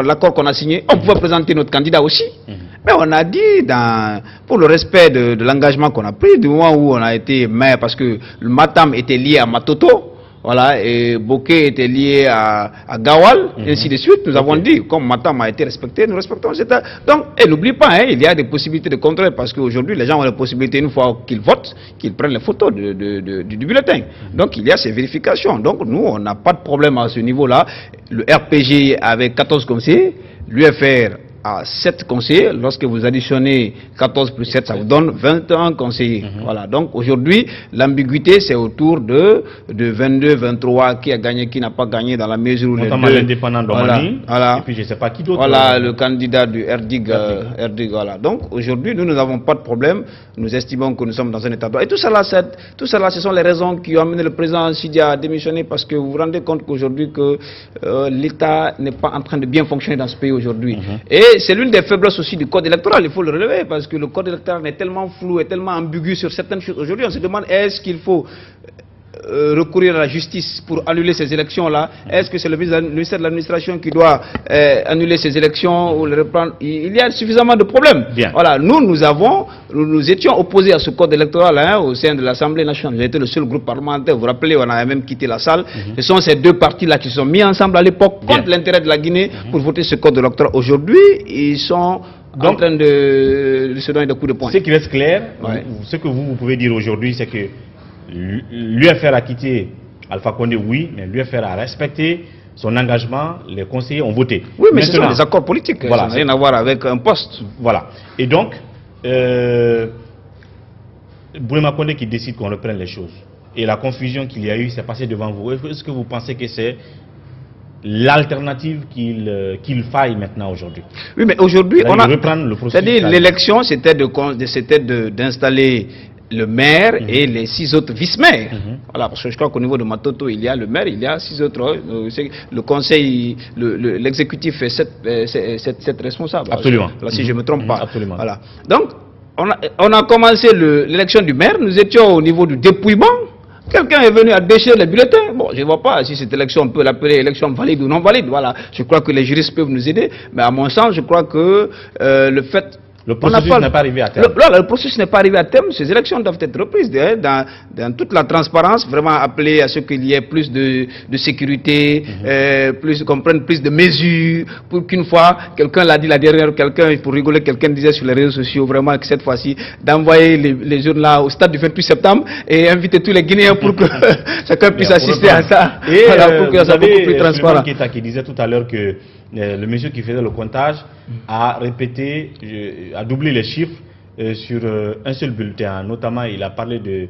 l'accord qu'on a signé. On pouvait présenter notre candidat aussi. Mais on a dit, pour le respect de l'engagement qu'on a pris, du moment où on a été maire, parce que le Matam était lié à Matoto, voilà, et Boké était lié à Gawal, et ainsi de suite. Nous avons dit, comme Matam a été respecté, nous respectons cet... Donc, et n'oublie pas, il y a des possibilités de contrôle, parce qu'aujourd'hui, les gens ont la possibilité, une fois qu'ils votent, qu'ils prennent les photos du bulletin. Donc, il y a ces vérifications. Donc, nous, on n'a pas de problème à ce niveau-là. Le RPG avait 14 conseillers, l'UFR à 7 conseillers. Lorsque vous additionnez 14 plus 7, ça vous donne 21 conseillers. Voilà. Donc aujourd'hui, l'ambiguïté, c'est autour de 22, 23, qui a gagné, qui n'a pas gagné, dans la mesure où notamment les deux... l'indépendant d'Omani, et puis je ne sais pas qui d'autre. Voilà, le candidat du RDIG. Voilà. Donc aujourd'hui, nous n'avons pas de problème. Nous estimons que nous sommes dans un état de droit. Et tout cela, ce sont les raisons qui ont amené le président Sidia à démissionner, parce que vous vous rendez compte qu'aujourd'hui, que l'État n'est pas en train de bien fonctionner dans ce pays aujourd'hui. Et c'est l'une des faiblesses aussi du code électoral, il faut le relever, parce que le code électoral est tellement flou et tellement ambigu sur certaines choses. Aujourd'hui, on se demande, est-ce qu'il faut recourir à la justice pour annuler ces élections-là? Est-ce que c'est le ministère de l'administration qui doit annuler ces élections ou les reprendre? Il y a suffisamment de problèmes. Voilà, nous étions opposés à ce code électoral au sein de l'Assemblée nationale. Nous étions le seul groupe parlementaire. Vous vous rappelez, on avait même quitté la salle. Ce sont ces deux partis-là qui se sont mis ensemble à l'époque contre l'intérêt de la Guinée pour voter ce code électoral. Aujourd'hui, ils sont en train de se donner des coups de poing. Ce qui reste clair, ce que vous pouvez dire aujourd'hui, c'est que l'UFR a quitté Alpha Condé, oui, mais l'UFR a respecté son engagement, les conseillers ont voté. Oui, mais ce sont des accords politiques, voilà, ça n'a rien à voir avec un poste. Voilà. Et donc, Bourema Condé qui décide qu'on reprenne les choses. Et la confusion qu'il y a eu s'est passée devant vous. Est-ce que vous pensez que c'est l'alternative qu'il faille maintenant aujourd'hui? Oui, mais aujourd'hui, on a... C'est-à-dire l'élection, c'était d'installer le maire et les 6 autres vice-maires. Voilà, parce que je crois qu'au niveau de Matoto, il y a le maire, il y a 6 autres. Le conseil, l'exécutif fait 7 responsables. Absolument. Voilà, si je ne me trompe pas. Absolument. Voilà. Donc, on a commencé l'élection du maire, nous étions au niveau du dépouillement. Quelqu'un est venu à déchirer les bulletins. Bon, je ne vois pas si cette élection, on peut l'appeler élection valide ou non valide. Voilà, je crois que les juristes peuvent nous aider. Mais à mon sens, je crois que le fait... Le processus n'est pas arrivé à terme. Le processus n'est pas arrivé à terme. Ces élections doivent être reprises dans toute la transparence, vraiment appeler à ce qu'il y ait plus de sécurité, qu'on prenne plus de mesures, pour qu'une fois, quelqu'un l'a dit la dernière, pour rigoler, quelqu'un disait sur les réseaux sociaux, vraiment que cette fois-ci, d'envoyer les jeunes là au stade du 28 septembre et inviter tous les Guinéens pour que chacun puisse assister à ça. Et voilà, pour que ça soit beaucoup plus transparent. Qui disait tout à l'heure que le monsieur qui faisait le comptage a répété, a doublé les chiffres sur un seul bulletin. Notamment, il a parlé de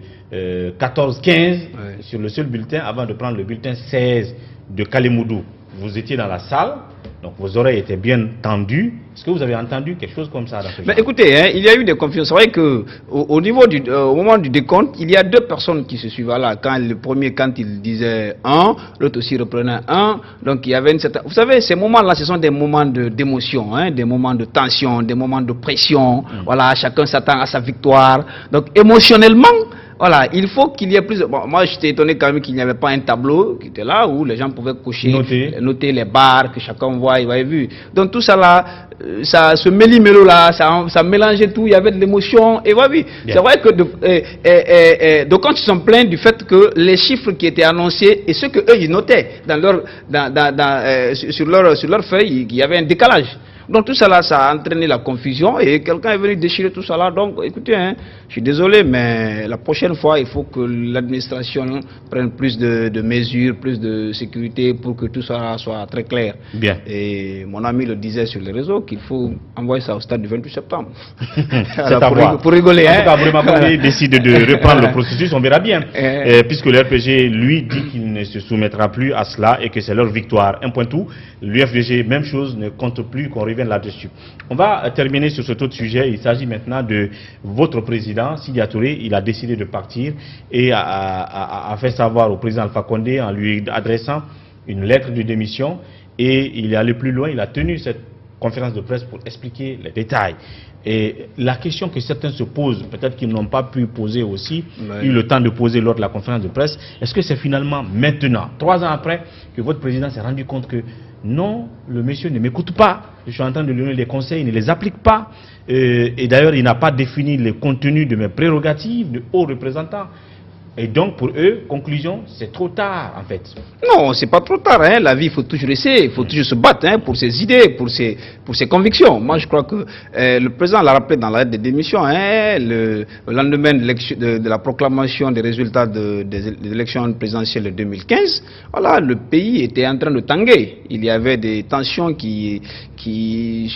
14-15 sur le seul bulletin avant de prendre le bulletin 16 de Kalemoudou. Vous étiez dans la salle, donc vos oreilles étaient bien tendues. Est-ce que vous avez entendu quelque chose comme ça dans ce genre? Écoutez, hein, il y a eu des confusions. C'est vrai qu'au niveau au moment du décompte, il y a 2 personnes qui se suivent. Là, le premier, quand il disait 1, l'autre aussi reprenait 1. Donc il y avait une certaine... Vous savez, ces moments-là, ce sont des moments d'émotion, hein, des moments de tension, des moments de pression. Voilà, chacun s'attend à sa victoire. Donc émotionnellement, voilà, il faut qu'il y ait plus... Bon, moi, j'étais étonné quand même qu'il n'y avait pas un tableau qui était là où les gens pouvaient cocher, noter les barres que chacun voit, il avait vu. Donc tout ça là, ce méli-mélo là, ça mélangeait tout, il y avait de l'émotion, et voilà. C'est vrai que donc quand ils sont plaints du fait que les chiffres qui étaient annoncés et ceux que eux ils notaient sur leur feuille, il y avait un décalage. Donc tout ça là, ça a entraîné la confusion et quelqu'un est venu déchirer tout ça là. Donc écoutez, hein, je suis désolé, mais la prochaine fois, il faut que l'administration prenne plus de mesures, plus de sécurité pour que tout ça soit très clair. Bien. Et mon ami le disait sur les réseaux qu'il faut envoyer ça au stade du 28 septembre. Pour rigoler. En tout cas, Bourema Condé décide de reprendre le processus, on verra bien. Puisque le RPG, lui, dit qu'il ne se soumettra plus à cela et que c'est leur victoire. Un point tout. L'UFDG, même chose, ne compte plus qu'on revienne là-dessus. On va terminer sur cet autre sujet. Il s'agit maintenant de votre président, Sidi Touré. Il a décidé de partir et a fait savoir au président Alpha Condé en lui adressant une lettre de démission. Et il est allé plus loin. Il a tenu cette conférence de presse pour expliquer les détails. Et la question que certains se posent, peut-être qu'ils n'ont pas pu poser aussi, eu le temps de poser lors de la conférence de presse, est-ce que c'est finalement maintenant, 3 ans après, que votre président s'est rendu compte que non, le monsieur ne m'écoute pas, je suis en train de lui donner des conseils, il ne les applique pas, et d'ailleurs il n'a pas défini le contenu de mes prérogatives de haut représentant. Et donc, pour eux, conclusion, c'est trop tard, en fait. Non, c'est pas trop tard. Hein. La vie, il faut toujours essayer, il faut toujours se battre pour ses idées, pour ses convictions. Moi, je crois que le président l'a rappelé dans la lettre de démission, le lendemain de la proclamation des résultats des élections présidentielles de 2015, voilà, le pays était en train de tanguer. Il y avait des tensions qui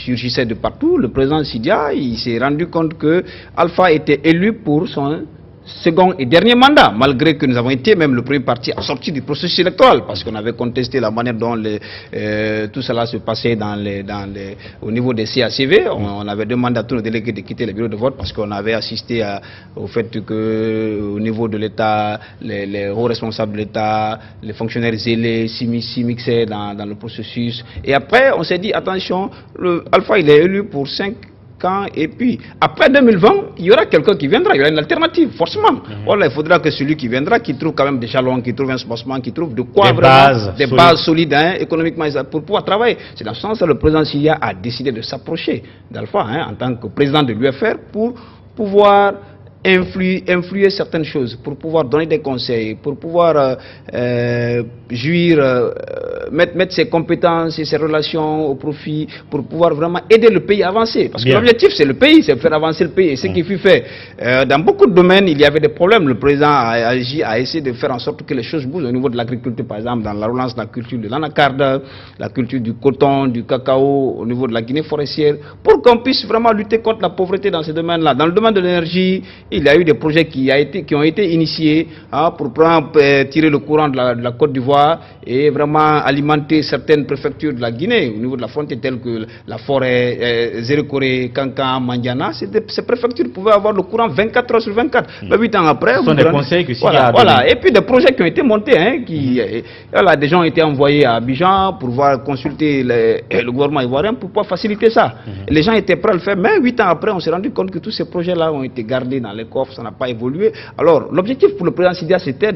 surgissaient de partout. Le président Sidia, il s'est rendu compte que Alpha était élu pour son second et dernier mandat, malgré que nous avons été même le premier parti à sortir du processus électoral, parce qu'on avait contesté la manière dont tout cela se passait au niveau des CACV. On avait demandé à tous nos délégués de quitter les bureaux de vote parce qu'on avait assisté au fait que au niveau de l'État, les hauts responsables de l'État, les fonctionnaires zélés s'immisçaient dans le processus. Et après, on s'est dit, attention, Alpha il est élu pour 5 ans, et puis après 2020, il y aura quelqu'un qui viendra, il y aura une alternative, forcément. Voilà, il faudra que celui qui viendra, qui trouve quand même des jalons, qui trouve un spacement, qui trouve de quoi des bases solides, économiquement, pour pouvoir travailler. C'est dans ce sens que le président Sidia a décidé de s'approcher d'Alpha en tant que président de l'UFR pour pouvoir influer certaines choses, pour pouvoir donner des conseils, pour pouvoir mettre ses compétences et ses relations au profit, pour pouvoir vraiment aider le pays à avancer. Parce que l'objectif, c'est le pays, c'est faire avancer le pays. Et ce qui fut fait, dans beaucoup de domaines, il y avait des problèmes. Le président a agi, a essayé de faire en sorte que les choses bougent au niveau de l'agriculture, par exemple, dans la relance de la culture de l'anacarde, la culture du coton, du cacao, au niveau de la Guinée forestière, pour qu'on puisse vraiment lutter contre la pauvreté dans ces domaines-là. Dans le domaine de l'énergie, il y a eu des projets qui ont été initiés pour tirer le courant de la Côte d'Ivoire et vraiment alimenter certaines préfectures de la Guinée, au niveau de la frontière, telles que la forêt, Zérekoré, Kankan, Mandiana. Ces préfectures pouvaient avoir le courant 24 heures sur 24. 8 ans après, ce sont des conseils que voilà. Et puis des projets qui ont été montés, des gens ont été envoyés à Abidjan pour consulter le gouvernement ivoirien pour pouvoir faciliter ça. Les gens étaient prêts à le faire, mais 8 ans après, on s'est rendu compte que tous ces projets-là ont été gardés dans les coffres, ça n'a pas évolué. Alors, l'objectif pour le président Sidia, c'était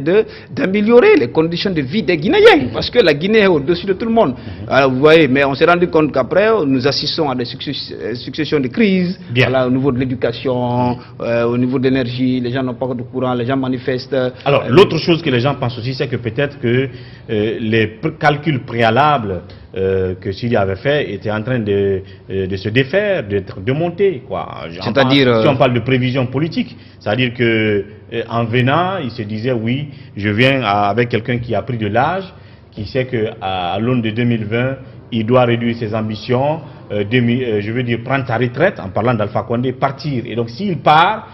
d'améliorer les conditions de vie des Guinéens, parce que la Guinée est au-dessus de tout le monde. Alors, vous voyez, mais on s'est rendu compte qu'après, nous assistons à des successions de crises, au niveau de l'éducation, au niveau de l'énergie, les gens n'ont pas de courant, les gens manifestent. Alors, l'autre chose que les gens pensent aussi, c'est que peut-être que les calculs préalables que Sidia avait fait étaient en train de se défaire, d'être démontés. C'est-à-dire, si on parle de prévision politique, c'est-à-dire que en venant, il se disait oui, je viens avec quelqu'un qui a pris de l'âge, qui sait qu'à l'aune de 2020, il doit réduire ses ambitions, je veux dire prendre sa retraite, en parlant d'Alpha Condé, partir. Et donc s'il part,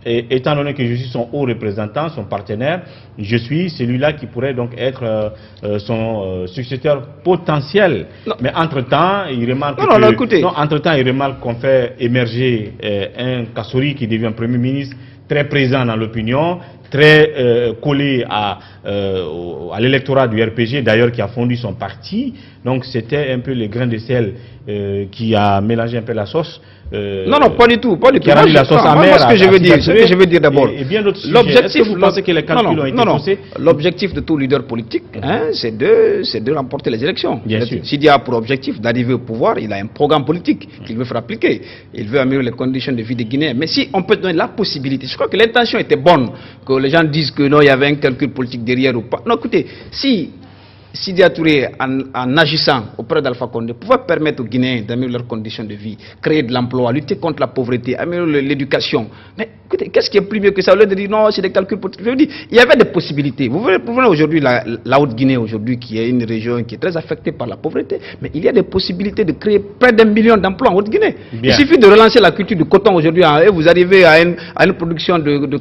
étant donné que je suis son haut représentant, son partenaire, je suis celui-là qui pourrait donc être son successeur potentiel. Non. Mais entre-temps, il remarque il remarque qu'on fait émerger un Kassori qui devient Premier ministre, très présent dans l'opinion, très collé à l'électorat du RPG, d'ailleurs qui a fondu son parti. Donc c'était un peu le grain de sel qui a mélangé un peu la sauce. Non, pas du tout. Qui a rendu la sauce amère. Ce que je veux dire d'abord. Et bien d'autres sujets. Est-ce que vous pensez que les calculs ont été faussés? L'objectif de tout leader politique, c'est de remporter les élections. S'il a pour objectif d'arriver au pouvoir, il a un programme politique qu'il veut faire appliquer. Il veut améliorer les conditions de vie des Guinéens. Mais si on peut donner la possibilité, je crois que l'intention était bonne, que les gens disent que non, il y avait un calcul politique derrière ou pas. Non, écoutez, si Sidia Touré, en agissant auprès d'Alpha Condé, pouvait permettre aux Guinéens d'améliorer leurs conditions de vie, créer de l'emploi, lutter contre la pauvreté, améliorer l'éducation. Mais écoutez, qu'est-ce qui est plus mieux que ça? Au lieu de dire non, c'est des calculs politiques. Je veux dire, il y avait des possibilités. Vous voyez aujourd'hui la Haute-Guinée, aujourd'hui, qui est une région qui est très affectée par la pauvreté, mais il y a des possibilités de créer près d'1 million d'emplois en Haute-Guinée. Il suffit de relancer la culture du coton aujourd'hui, et vous arrivez à une production de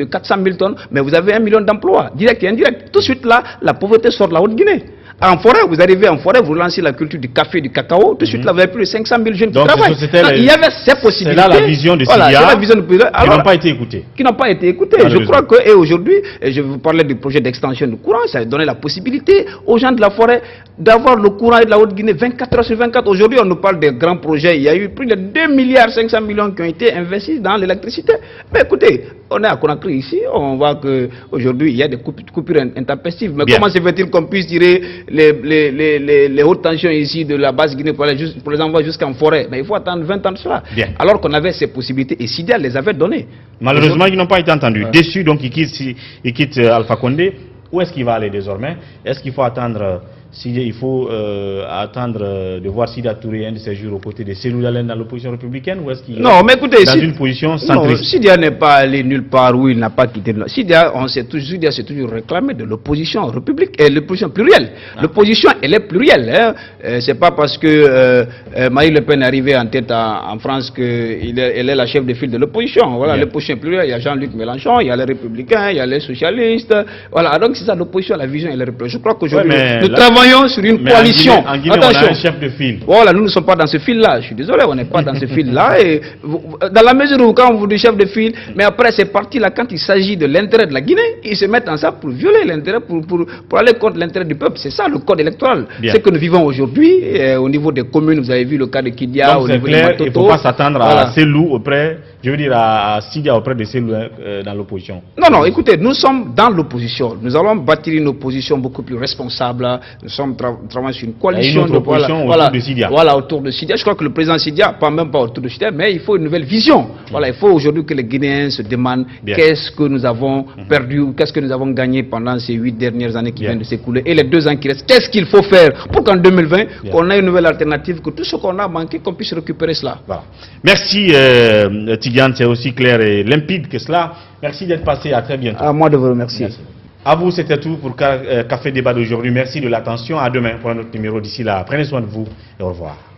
400 000 tonnes, mais vous avez 1 million d'emplois, direct et indirect. Tout de suite là, la pauvreté sort de la Haute-Guinée. En forêt, vous arrivez en forêt, vous lancez la culture du café, du cacao, tout de suite là, vous avez plus de 500 000 jeunes qui travaillent. Il y avait ces possibilités. C'est là la vision de Sidia, qui n'ont pas été écoutées. Qui n'ont pas été écoutées. Je crois que, aujourd'hui, je vais vous parler du projet d'extension du courant, ça a donné la possibilité aux gens de la forêt d'avoir le courant et de la Haute-Guinée 24 heures sur 24. Aujourd'hui, on nous parle des grands projets. Il y a eu plus de 2,5 milliards qui ont été investis dans l'électricité. Mais écoutez, on est à Conakry ici, on voit qu'aujourd'hui, il y a des coupures intempestives. Mais comment se fait-il qu'on puisse tirer les hautes tensions ici de la base Guinée pour les envoyer jusqu'en forêt? Mais il faut attendre 20 ans de cela. Alors qu'on avait ces possibilités et Sidia les avait données. Malheureusement, ils n'ont pas été entendus. Déçus, donc ils quittent Alpha Condé. Où est-ce qu'il va aller désormais? Est-ce qu'il faut attendre de voir Sidia Touré un de ces jours aux côtés de Cellou Dalein dans l'opposition républicaine, ou est-ce qu'il est dans une position centriste? Sidia n'est pas allé nulle part où il n'a pas quitté. Sidia s'est toujours réclamé de l'opposition républicaine et l'opposition plurielle. L'opposition, elle est plurielle. C'est pas parce que Marine Le Pen est arrivée en tête en France qu'elle est la chef de file de l'opposition. Voilà, l'opposition plurielle. Il y a Jean-Luc Mélenchon, il y a les Républicains, il y a les socialistes. Voilà, donc c'est ça l'opposition, la vision, elle est républicaine. Je crois qu'aujourd'hui, nous travaillons sur une coalition. En Guinée, on a un chef de file. Voilà, nous ne sommes pas dans ce fil-là. Je suis désolé, on n'est pas dans ce fil-là. Et dans la mesure où, quand vous dites chef de file, mais après ces partis-là, quand il s'agit de l'intérêt de la Guinée, ils se mettent en ça pour violer l'intérêt, pour aller contre l'intérêt du peuple. C'est ça le code électoral. Ce que nous vivons aujourd'hui, au niveau des communes, vous avez vu le cas de Kidia, donc au niveau clair, de Matoto. Il ne faut pas s'attendre à Cellou à Sidia auprès de Cellou dans l'opposition. Non, écoutez, nous sommes dans l'opposition. Nous allons bâtir une opposition beaucoup plus responsable. sommes travaillons sur une coalition de opposition autour de Sidia. Voilà, autour de Sidia. Je crois que le président Sidia, même pas autour de Sidia, mais il faut une nouvelle vision. Voilà, il faut aujourd'hui que les Guinéens se demandent qu'est-ce que nous avons perdu, qu'est-ce que nous avons gagné pendant ces 8 dernières années qui viennent de s'écouler et les 2 ans qui restent. Qu'est-ce qu'il faut faire pour qu'en 2020, qu'on ait une nouvelle alternative, que tout ce qu'on a manqué, qu'on puisse récupérer cela. Voilà. Merci Tidiane, c'est aussi clair et limpide que cela. Merci d'être passé, à très bientôt. À moi de vous remercier. Merci. À vous, c'était tout pour Café Débat d'aujourd'hui. Merci de l'attention. À demain pour un autre numéro. D'ici là, prenez soin de vous et au revoir.